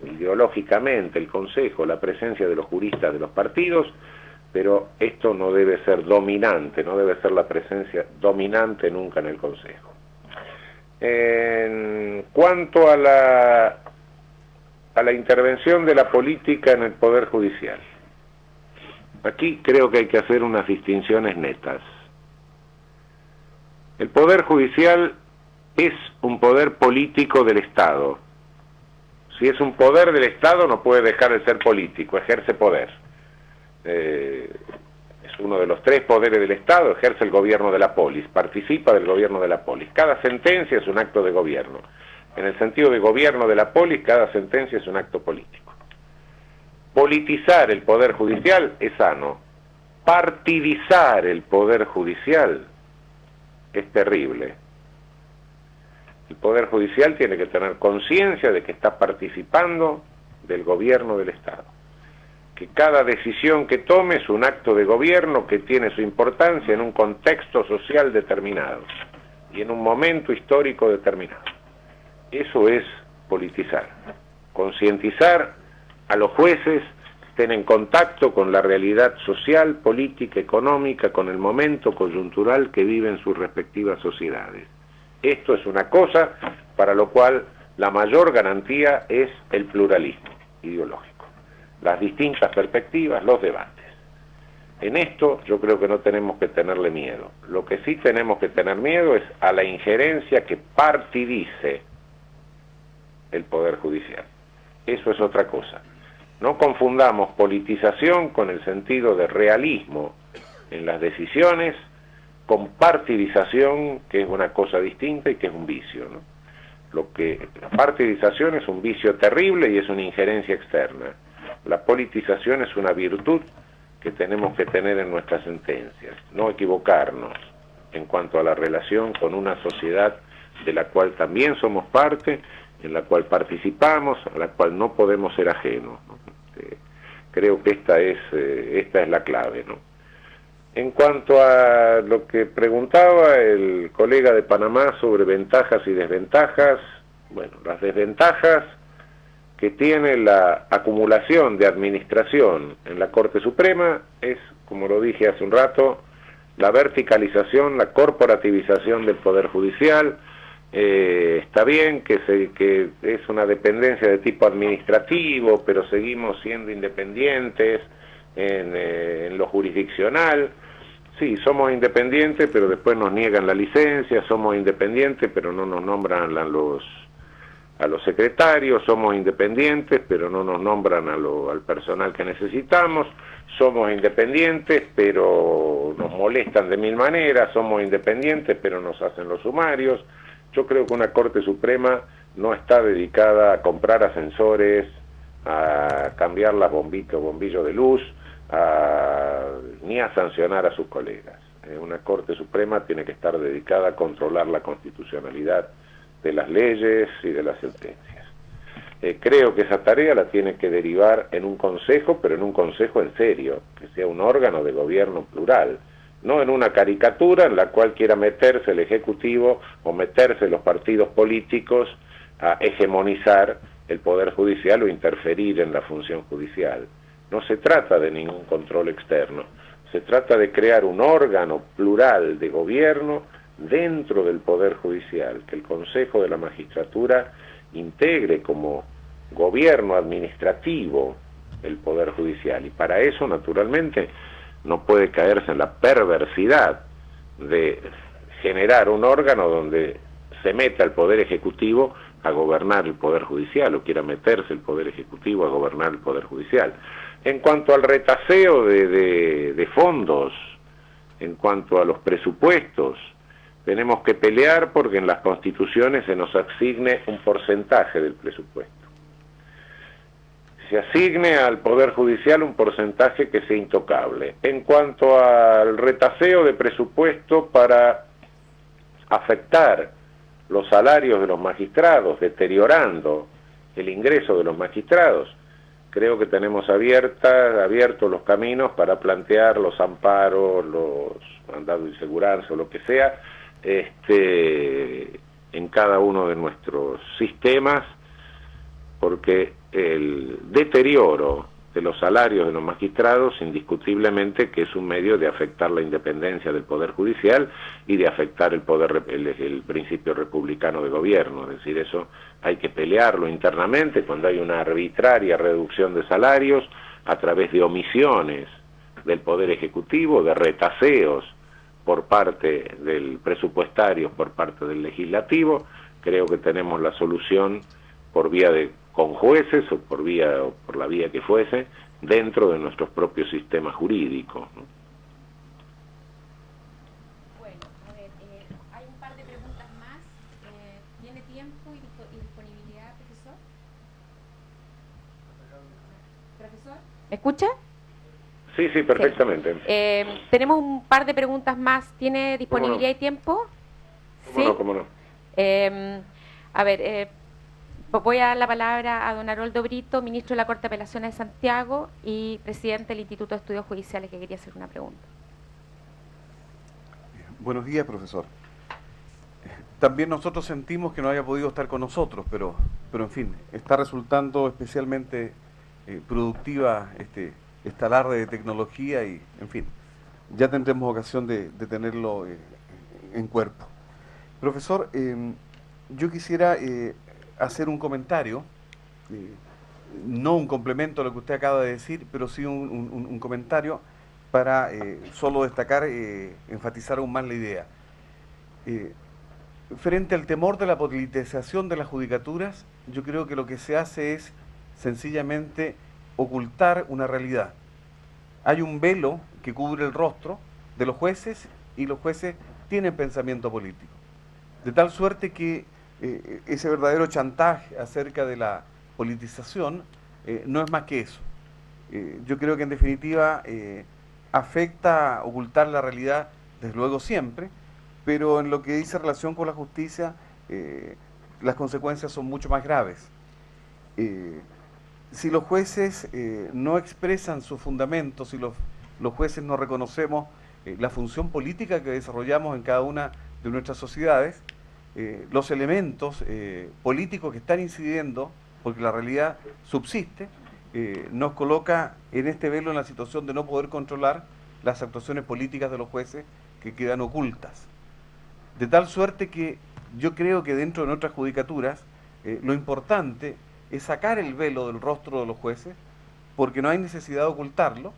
ideológicamente el Consejo, la presencia de los juristas de los partidos, pero esto no debe ser dominante, no debe ser la presencia dominante nunca en el Consejo. En cuanto a la intervención de la política en el Poder Judicial, aquí creo que hay que hacer unas distinciones netas. El Poder Judicial es un poder político del Estado. Si es un poder del Estado no puede dejar de ser político, ejerce poder. Es uno de los tres poderes del Estado, ejerce el gobierno de la polis, participa del gobierno de la polis. Cada sentencia es un acto de gobierno. En el sentido de gobierno de la polis, cada sentencia es un acto político. Politizar el Poder Judicial es sano. Partidizar el Poder Judicial es terrible. El Poder Judicial tiene que tener conciencia de que está participando del gobierno del Estado, que cada decisión que tome es un acto de gobierno que tiene su importancia en un contexto social determinado y en un momento histórico determinado. Eso es politizar, concientizar a los jueces, estén en contacto con la realidad social, política, económica, con el momento coyuntural que viven sus respectivas sociedades. Esto es una cosa para lo cual la mayor garantía es el pluralismo ideológico, las distintas perspectivas, los debates. En esto yo creo que no tenemos que tenerle miedo. Lo que sí tenemos que tener miedo es a la injerencia que partidice el Poder Judicial. Eso es otra cosa. No confundamos politización con el sentido de realismo en las decisiones con partidización, que es una cosa distinta y que es un vicio, ¿no? La partidización es un vicio terrible y es una injerencia externa. La politización es una virtud que tenemos que tener en nuestras sentencias, no equivocarnos en cuanto a la relación con una sociedad de la cual también somos parte, en la cual participamos, a la cual no podemos ser ajenos, ¿no? Creo que esta es la clave, ¿no? En cuanto a lo que preguntaba el colega de Panamá sobre ventajas y desventajas, bueno, las desventajas que tiene la acumulación de administración en la Corte Suprema es, como lo dije hace un rato, la verticalización, la corporativización del Poder Judicial. Está bien que es una dependencia de tipo administrativo, pero seguimos siendo independientes en lo jurisdiccional. Sí, somos independientes, pero después nos niegan la licencia, somos independientes, pero no nos nombran a los secretarios, somos independientes, pero no nos nombran al personal que necesitamos, somos independientes, pero nos molestan de mil maneras, somos independientes, pero nos hacen los sumarios. Yo creo que una Corte Suprema no está dedicada a comprar ascensores, a cambiar las bombillos de luz, ni a sancionar a sus colegas. Una Corte Suprema tiene que estar dedicada a controlar la constitucionalidad de las leyes y de las sentencias. Creo que esa tarea la tiene que derivar en un consejo, pero en un consejo en serio, que sea un órgano de gobierno plural, no en una caricatura en la cual quiera meterse el Ejecutivo o meterse los partidos políticos a hegemonizar el Poder Judicial o interferir en la función judicial. No se trata de ningún control externo, se trata de crear un órgano plural de gobierno dentro del Poder Judicial, que el Consejo de la Magistratura integre como gobierno administrativo el Poder Judicial, y para eso, naturalmente, no puede caerse en la perversidad de generar un órgano donde se meta el Poder Ejecutivo a gobernar el Poder Judicial, o quiera meterse el Poder Ejecutivo a gobernar el Poder Judicial. En cuanto al retaseo de fondos, en cuanto a los presupuestos, tenemos que pelear porque en las constituciones se nos asigne un porcentaje del presupuesto. Se asigne al Poder Judicial un porcentaje que sea intocable. En cuanto al retaseo de presupuesto para afectar los salarios de los magistrados, deteriorando el ingreso de los magistrados, creo que tenemos abiertos los caminos para plantear los amparos, los mandados de seguranza o lo que sea, en cada uno de nuestros sistemas, porque el deterioro de los salarios de los magistrados indiscutiblemente que es un medio de afectar la independencia del Poder Judicial y de afectar el principio republicano de gobierno. Es decir, eso hay que pelearlo internamente cuando hay una arbitraria reducción de salarios a través de omisiones del Poder Ejecutivo, de retaseos por parte del presupuestario, por parte del legislativo. Creo que tenemos la solución por vía con jueces o por la vía que fuese, dentro de nuestros propios sistemas jurídicos, ¿no? Bueno, a ver, hay un par de preguntas más. ¿Tiene tiempo y disponibilidad, profesor? ¿Profesor? ¿Me escucha? Sí, perfectamente. Sí. Tenemos un par de preguntas más. ¿Tiene disponibilidad y tiempo? Sí. Cómo no. A ver, voy a dar la palabra a don Haroldo Brito, ministro de la Corte de Apelaciones de Santiago y presidente del Instituto de Estudios Judiciales, que quería hacer una pregunta. Buenos días, profesor. También nosotros sentimos que no haya podido estar con nosotros, pero en fin, está resultando especialmente productiva esta alarde de tecnología y, en fin, ya tendremos ocasión de tenerlo en cuerpo. Profesor, yo quisiera hacer un comentario, no un complemento a lo que usted acaba de decir, pero sí un comentario para solo destacar, enfatizar aún más la idea. Frente al temor de la politización de las judicaturas, yo creo que lo que se hace es sencillamente ocultar una realidad. Hay un velo que cubre el rostro de los jueces y los jueces tienen pensamiento político. De tal suerte que ese verdadero chantaje acerca de la politización no es más que eso. Yo creo que en definitiva afecta ocultar la realidad, desde luego siempre, pero en lo que dice relación con la justicia, las consecuencias son mucho más graves. Si los jueces no expresan sus fundamentos, si los jueces no reconocemos la función política que desarrollamos en cada una de nuestras sociedades, los elementos políticos que están incidiendo, porque la realidad subsiste, nos coloca en este velo en la situación de no poder controlar las actuaciones políticas de los jueces que quedan ocultas. De tal suerte que yo creo que dentro de nuestras judicaturas lo importante es sacar el velo del rostro de los jueces, porque no hay necesidad de ocultarlo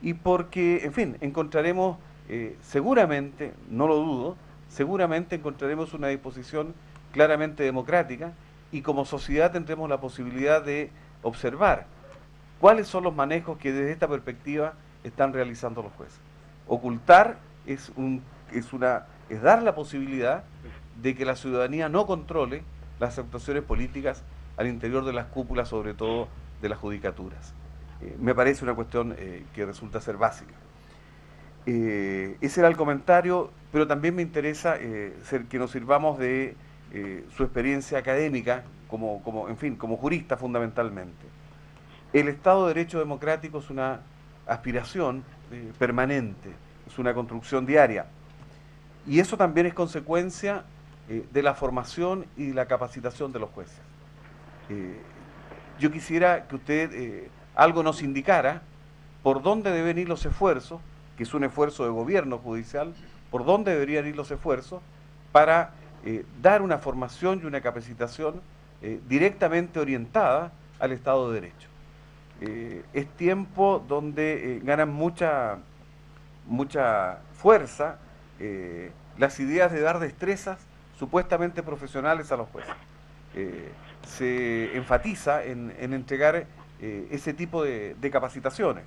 y porque, en fin, encontraremos seguramente, no lo dudo, seguramente encontraremos una disposición claramente democrática y como sociedad tendremos la posibilidad de observar cuáles son los manejos que desde esta perspectiva están realizando los jueces. Ocultar es dar la posibilidad de que la ciudadanía no controle las actuaciones políticas al interior de las cúpulas, sobre todo de las judicaturas. Me parece una cuestión que resulta ser básica. Ese era el comentario, pero también me interesa que nos sirvamos de su experiencia académica como jurista fundamentalmente. El Estado de Derecho democrático es una aspiración permanente, es una construcción diaria. Y eso también es consecuencia de la formación y la capacitación de los jueces. Yo quisiera que usted algo nos indicara por dónde deben ir los esfuerzos, que es un esfuerzo de gobierno judicial, por dónde deberían ir los esfuerzos para dar una formación y una capacitación directamente orientada al Estado de Derecho. Es tiempo donde ganan mucha fuerza las ideas de dar destrezas supuestamente profesionales a los jueces. Se enfatiza en entregar ese tipo de capacitaciones.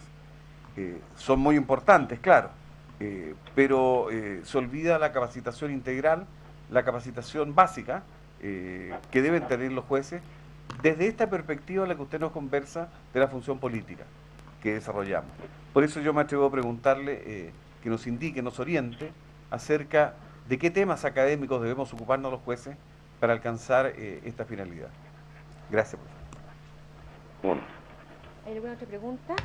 Son muy importantes, claro, pero se olvida la capacitación integral, la capacitación básica que deben tener los jueces desde esta perspectiva en la que usted nos conversa de la función política que desarrollamos. Por eso yo me atrevo a preguntarle que nos indique, nos oriente acerca de qué temas académicos debemos ocuparnos los jueces para alcanzar esta finalidad. Gracias, profesor. ¿Hay alguna otra pregunta?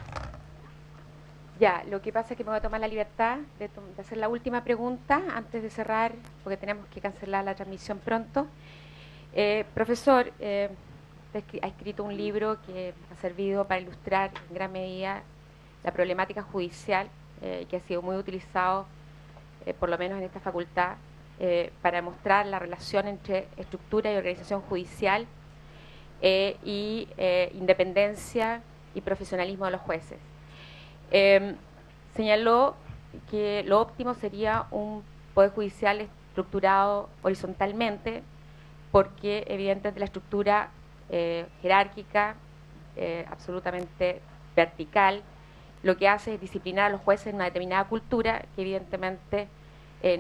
Ya, lo que pasa es que me voy a tomar la libertad de hacer la última pregunta antes de cerrar, porque tenemos que cancelar la transmisión pronto. Profesor, usted ha escrito un libro que ha servido para ilustrar en gran medida la problemática judicial, que ha sido muy utilizado, por lo menos en esta facultad, para mostrar la relación entre estructura y organización judicial y independencia y profesionalismo de los jueces. Señaló que lo óptimo sería un poder judicial estructurado horizontalmente, porque evidentemente la estructura jerárquica, absolutamente vertical, lo que hace es disciplinar a los jueces en una determinada cultura que evidentemente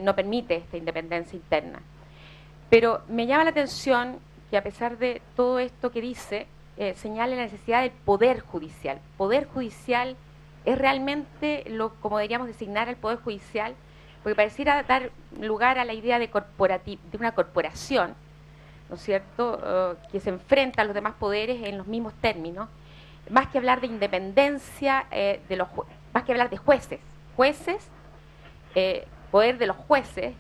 no permite esta independencia interna. Pero me llama la atención que a pesar de todo esto que dice, señale la necesidad del poder judicial. Poder judicial es realmente como deberíamos designar al poder judicial, porque pareciera dar lugar a la idea de una corporación, ¿no es cierto?, que se enfrenta a los demás poderes en los mismos términos, más que hablar de independencia, más que hablar de jueces, poder de los jueces,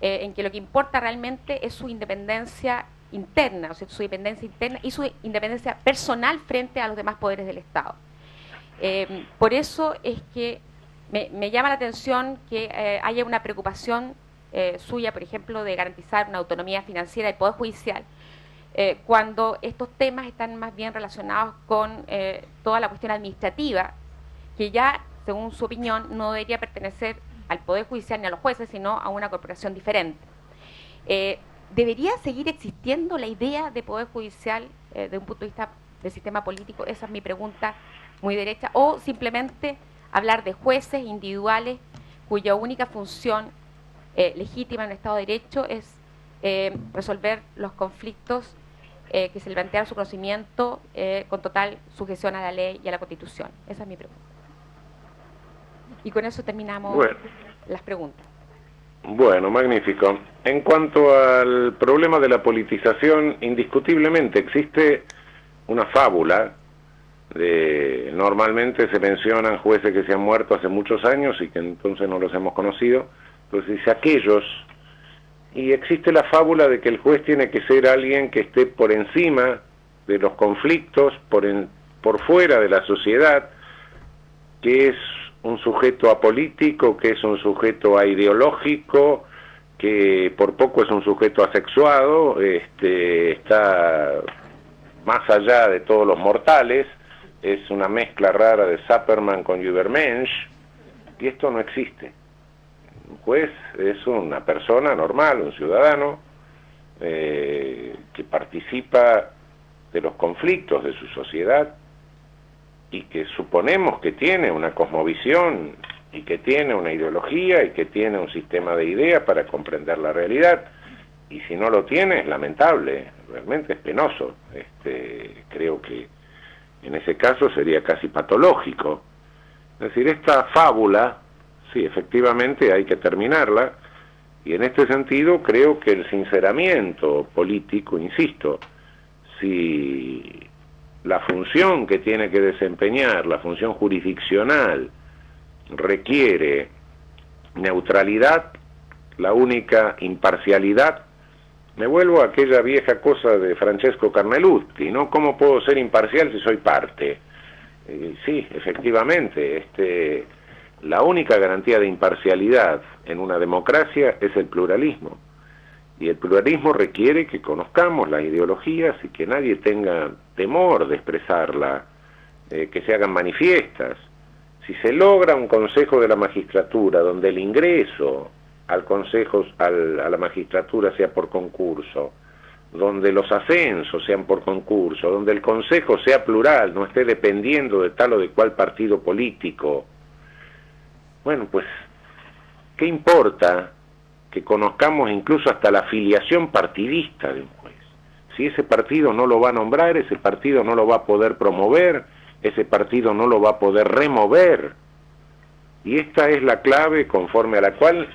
en que lo que importa realmente es su independencia interna, o sea, su independencia interna y su independencia personal frente a los demás poderes del Estado. Por eso es que me llama la atención que haya una preocupación suya, por ejemplo, de garantizar una autonomía financiera del Poder Judicial, cuando estos temas están más bien relacionados con toda la cuestión administrativa, que ya, según su opinión, no debería pertenecer al Poder Judicial ni a los jueces, sino a una corporación diferente. ¿Debería seguir existiendo la idea de Poder Judicial desde un punto de vista del sistema político? Esa es mi pregunta muy derecha. ¿O simplemente hablar de jueces individuales cuya única función legítima en un Estado de Derecho es resolver los conflictos que se le plantea a su conocimiento con total sujeción a la ley y a la Constitución? Esa es mi pregunta. Y con eso terminamos las preguntas. Bueno, magnífico. En cuanto al problema de la politización, indiscutiblemente existe una fábula. Normalmente se mencionan jueces que se han muerto hace muchos años y que entonces no los hemos conocido. Entonces dice aquellos, y existe la fábula de que el juez tiene que ser alguien que esté por encima de los conflictos, por fuera de la sociedad, que es un sujeto apolítico, que es un sujeto aideológico, que por poco es un sujeto asexuado, está más allá de todos los mortales, es una mezcla rara de Superman con Übermensch, y esto no existe. Un juez es una persona normal, un ciudadano, que participa de los conflictos de su sociedad, y que suponemos que tiene una cosmovisión y que tiene una ideología y que tiene un sistema de ideas para comprender la realidad, y si no lo tiene es lamentable, realmente es penoso. Creo que en ese caso sería casi patológico. Es decir, esta fábula, sí, efectivamente hay que terminarla, y en este sentido creo que el sinceramiento político, insisto, si la función que tiene que desempeñar, la función jurisdiccional, requiere neutralidad, la única imparcialidad, me vuelvo a aquella vieja cosa de Francesco Carnelutti, ¿no? ¿Cómo puedo ser imparcial si soy parte? Sí, efectivamente, la única garantía de imparcialidad en una democracia es el pluralismo. Y el pluralismo requiere que conozcamos las ideologías y que nadie tenga temor de expresarla, que se hagan manifiestas. Si se logra un consejo de la magistratura donde el ingreso al consejo, a la magistratura sea por concurso, donde los ascensos sean por concurso, donde el consejo sea plural, no esté dependiendo de tal o de cual partido político, bueno, pues, ¿qué importa que conozcamos incluso hasta la afiliación partidista de un juez? Si ese partido no lo va a nombrar, ese partido no lo va a poder promover, ese partido no lo va a poder remover. Y esta es la clave conforme a la cual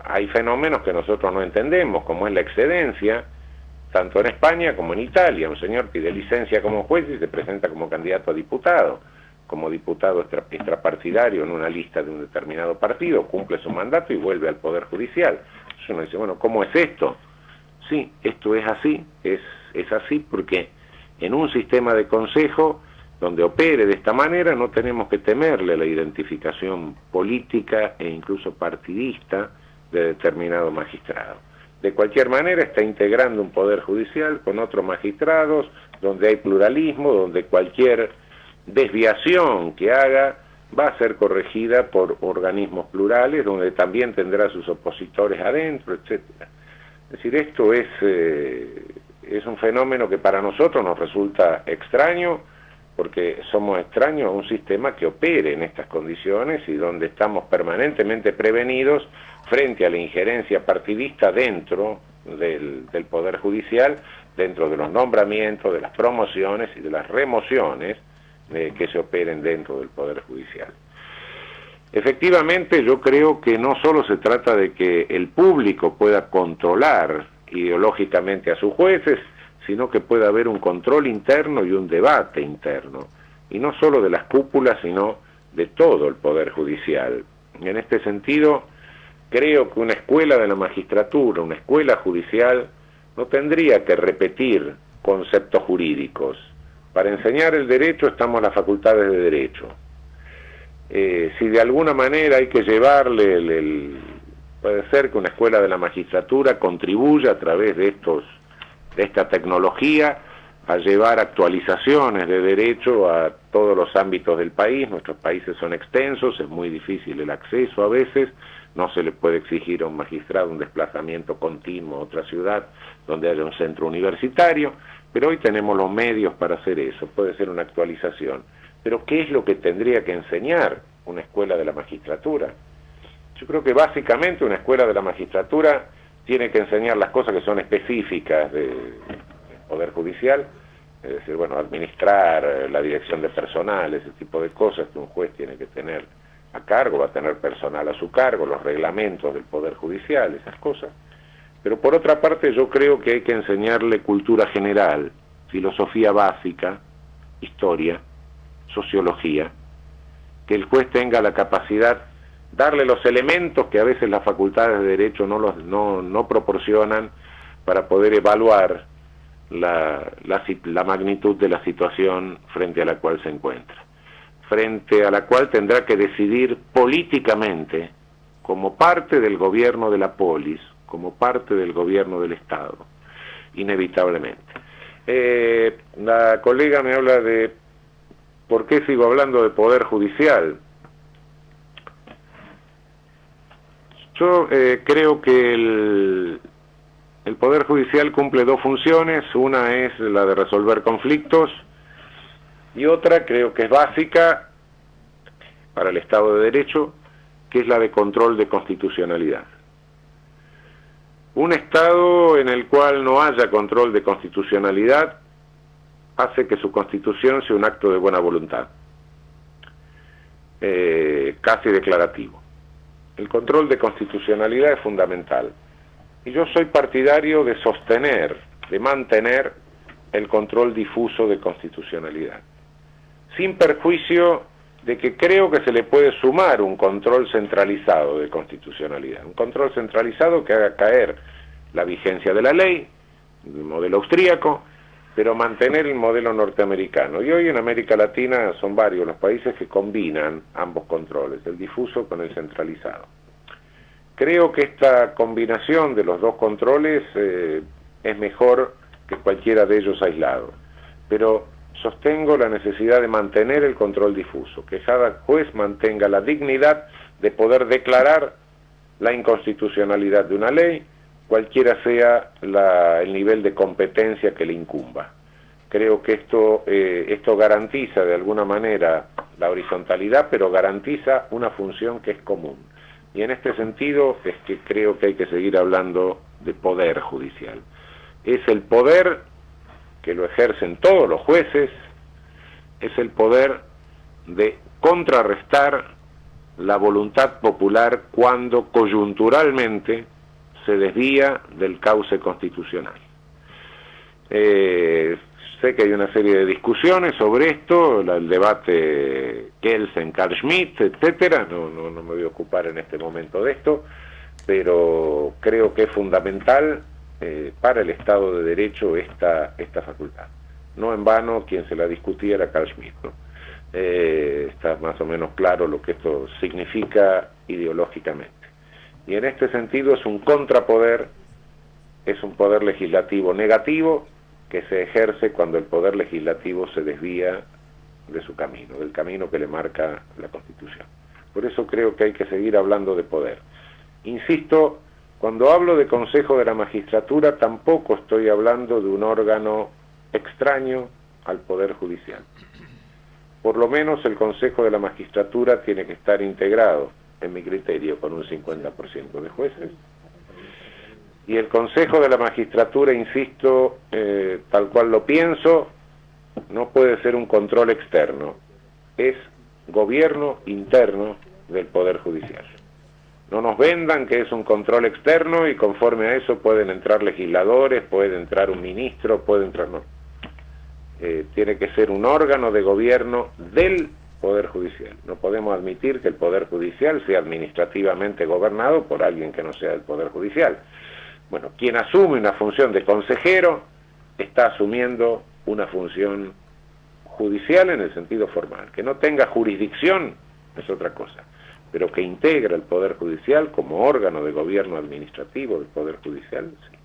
hay fenómenos que nosotros no entendemos, como es la excedencia, tanto en España como en Italia. Un señor pide licencia como juez y se presenta como candidato a diputado, como diputado extrapartidario en una lista de un determinado partido, cumple su mandato y vuelve al Poder Judicial. Entonces uno dice, bueno, ¿cómo es esto? Sí, esto es así, es así porque en un sistema de consejo donde opere de esta manera no tenemos que temerle la identificación política e incluso partidista de determinado magistrado. De cualquier manera está integrando un poder judicial con otros magistrados, donde hay pluralismo, donde cualquier desviación que haga va a ser corregida por organismos plurales, donde también tendrá sus opositores adentro, etcétera. Es decir, esto es un fenómeno que para nosotros nos resulta extraño, porque somos extraños a un sistema que opere en estas condiciones y donde estamos permanentemente prevenidos frente a la injerencia partidista dentro del Poder Judicial, dentro de los nombramientos, de las promociones y de las remociones que se operen dentro del Poder Judicial. Efectivamente, yo creo que no solo se trata de que el público pueda controlar ideológicamente a sus jueces, sino que pueda haber un control interno y un debate interno, y no solo de las cúpulas, sino de todo el Poder Judicial. En este sentido, creo que una escuela de la magistratura, una escuela judicial, no tendría que repetir conceptos jurídicos. Para enseñar el derecho estamos en las facultades de derecho. Si de alguna manera hay que llevarle, puede ser que una escuela de la magistratura contribuya a través de esta tecnología a llevar actualizaciones de derecho a todos los ámbitos del país. Nuestros países son extensos, es muy difícil el acceso a veces, no se le puede exigir a un magistrado un desplazamiento continuo a otra ciudad donde haya un centro universitario, pero hoy tenemos los medios para hacer eso, puede ser una actualización. Pero ¿qué es lo que tendría que enseñar una escuela de la magistratura? Yo creo que básicamente una escuela de la magistratura tiene que enseñar las cosas que son específicas del Poder Judicial, es decir, bueno, administrar la dirección de personal, ese tipo de cosas que un juez tiene que tener a cargo, va a tener personal a su cargo, los reglamentos del Poder Judicial, esas cosas. Pero por otra parte yo creo que hay que enseñarle cultura general, filosofía básica, historia, sociología, que el juez tenga la capacidad, darle los elementos que a veces las facultades de derecho no proporcionan para poder evaluar la magnitud de la situación frente a la cual se encuentra, frente a la cual tendrá que decidir políticamente, como parte del gobierno de la polis, como parte del gobierno del Estado, inevitablemente. La colega me habla de ¿por qué sigo hablando de Poder Judicial? Yo creo que el Poder Judicial cumple dos funciones, una es la de resolver conflictos y otra creo que es básica para el Estado de Derecho, que es la de control de constitucionalidad. Un Estado en el cual no haya control de constitucionalidad hace que su constitución sea un acto de buena voluntad, casi declarativo. El control de constitucionalidad es fundamental. Y yo soy partidario de sostener, de mantener el control difuso de constitucionalidad, sin perjuicio de que creo que se le puede sumar un control centralizado de constitucionalidad, un control centralizado que haga caer la vigencia de la ley, el modelo austríaco, pero mantener el modelo norteamericano. Y hoy en América Latina son varios los países que combinan ambos controles, el difuso con el centralizado. Creo que esta combinación de los dos controles es mejor que cualquiera de ellos aislado, pero sostengo la necesidad de mantener el control difuso, que cada juez mantenga la dignidad de poder declarar la inconstitucionalidad de una ley, cualquiera sea el nivel de competencia que le incumba. Creo que esto garantiza de alguna manera la horizontalidad, pero garantiza una función que es común. Y en este sentido es que creo que hay que seguir hablando de poder judicial. Es el poder que lo ejercen todos los jueces, es el poder de contrarrestar la voluntad popular cuando coyunturalmente se desvía del cauce constitucional. Sé que hay una serie de discusiones sobre esto, el debate Kelsen, Carl Schmitt, etcétera. No me voy a ocupar en este momento de esto, pero creo que es fundamental para el Estado de Derecho esta facultad. No en vano quien se la discutía era Carl Schmitt, ¿no? Está más o menos claro lo que esto significa ideológicamente. Y en este sentido es un contrapoder, es un poder legislativo negativo que se ejerce cuando el poder legislativo se desvía de su camino, del camino que le marca la Constitución. Por eso creo que hay que seguir hablando de poder. Insisto, cuando hablo de Consejo de la Magistratura tampoco estoy hablando de un órgano extraño al Poder Judicial. Por lo menos el Consejo de la Magistratura tiene que estar integrado, en mi criterio, con un 50% de jueces. Y el Consejo de la Magistratura, insisto, tal cual lo pienso, no puede ser un control externo. Es gobierno interno del Poder Judicial. No nos vendan que es un control externo y conforme a eso pueden entrar legisladores, puede entrar un ministro, puede entrar... No. Tiene que ser un órgano de gobierno del Poder Judicial. No podemos admitir que el Poder Judicial sea administrativamente gobernado por alguien que no sea del Poder Judicial. Bueno, quien asume una función de consejero está asumiendo una función judicial en el sentido formal. Que no tenga jurisdicción es otra cosa, pero que integra el Poder Judicial como órgano de gobierno administrativo del Poder Judicial, sí.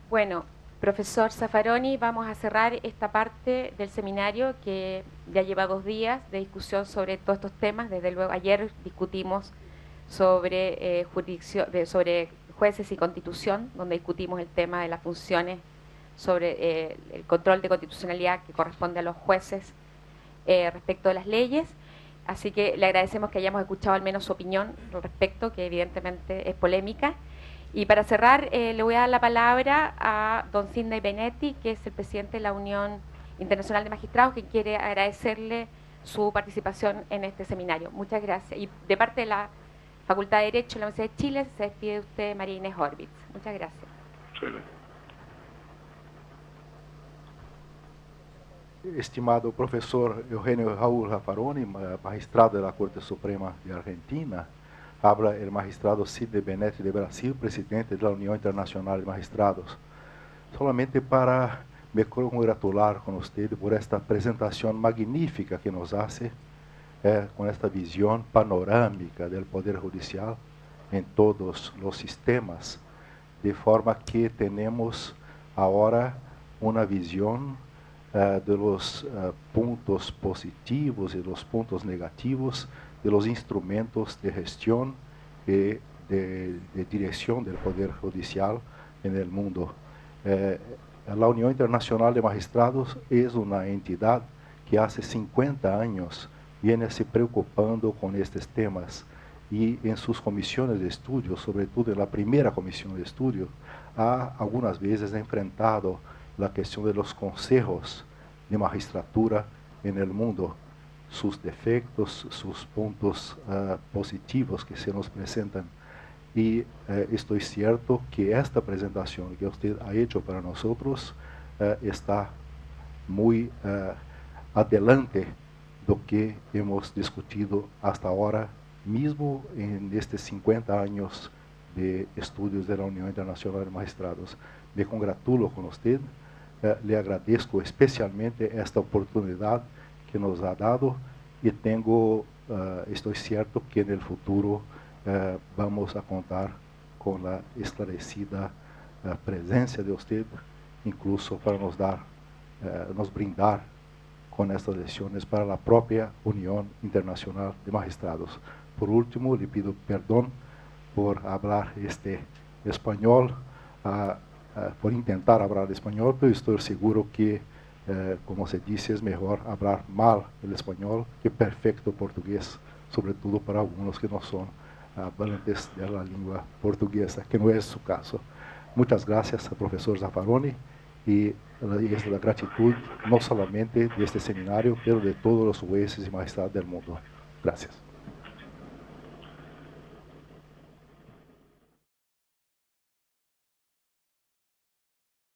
Bueno, profesor Zaffaroni, vamos a cerrar esta parte del seminario que ya lleva 2 días de discusión sobre todos estos temas. Desde luego, ayer discutimos sobre jurisdicción, sobre jueces y constitución, donde discutimos el tema de las funciones sobre el control de constitucionalidad que corresponde a los jueces respecto de las leyes. Así que le agradecemos que hayamos escuchado al menos su opinión al respecto, que evidentemente es polémica. Y para cerrar, le voy a dar la palabra a don Sidney Benetti, que es el presidente de la Unión Internacional de Magistrados, que quiere agradecerle su participación en este seminario. Muchas gracias. Y de parte de la Facultad de Derecho de la Universidad de Chile, se despide usted, María Inés Horvitz. Muchas gracias. Sí. Estimado profesor Eugenio Raúl Zaffaroni, magistrado de la Corte Suprema de Argentina, habla el magistrado Sidney Benetti de Brasil, presidente de la Unión Internacional de Magistrados. Solamente para me congratular con usted por esta presentación magnífica que nos hace, con esta visión panorámica del Poder Judicial en todos los sistemas, de forma que tenemos ahora una visión de los puntos positivos y los puntos negativos de los instrumentos de gestión y de dirección del Poder Judicial en el mundo. La Unión Internacional de Magistrados es una entidad que hace 50 años viene se preocupando con estos temas y en sus comisiones de estudio, sobre todo en la primera comisión de estudio, ha algunas veces enfrentado la cuestión de los consejos de magistratura en el mundo, sus defectos, sus puntos positivos que se nos presentan. Y estoy cierto que esta presentación que usted ha hecho para nosotros está muy adelante do que hemos discutido hasta ahora, mismo en estos 50 años de estudios de la Unión Internacional de Magistrados. Me congratulo con usted, le agradezco especialmente esta oportunidad que nos ha dado y estoy cierto que en el futuro vamos a contar con la esclarecida presencia de usted, incluso para nos brindar con estas lecciones para la propia Unión Internacional de Magistrados. Por último, le pido perdón por hablar español, por intentar hablar español, pero estoy seguro que, como se dice, es mejor hablar mal el español que perfecto portugués, sobre todo para algunos que no son hablantes de la lengua portuguesa, que no es su caso. Muchas gracias al profesor Zaffaroni y es la gratitud no solamente de este seminario, pero de todos los jueces y magistrados del mundo. Gracias.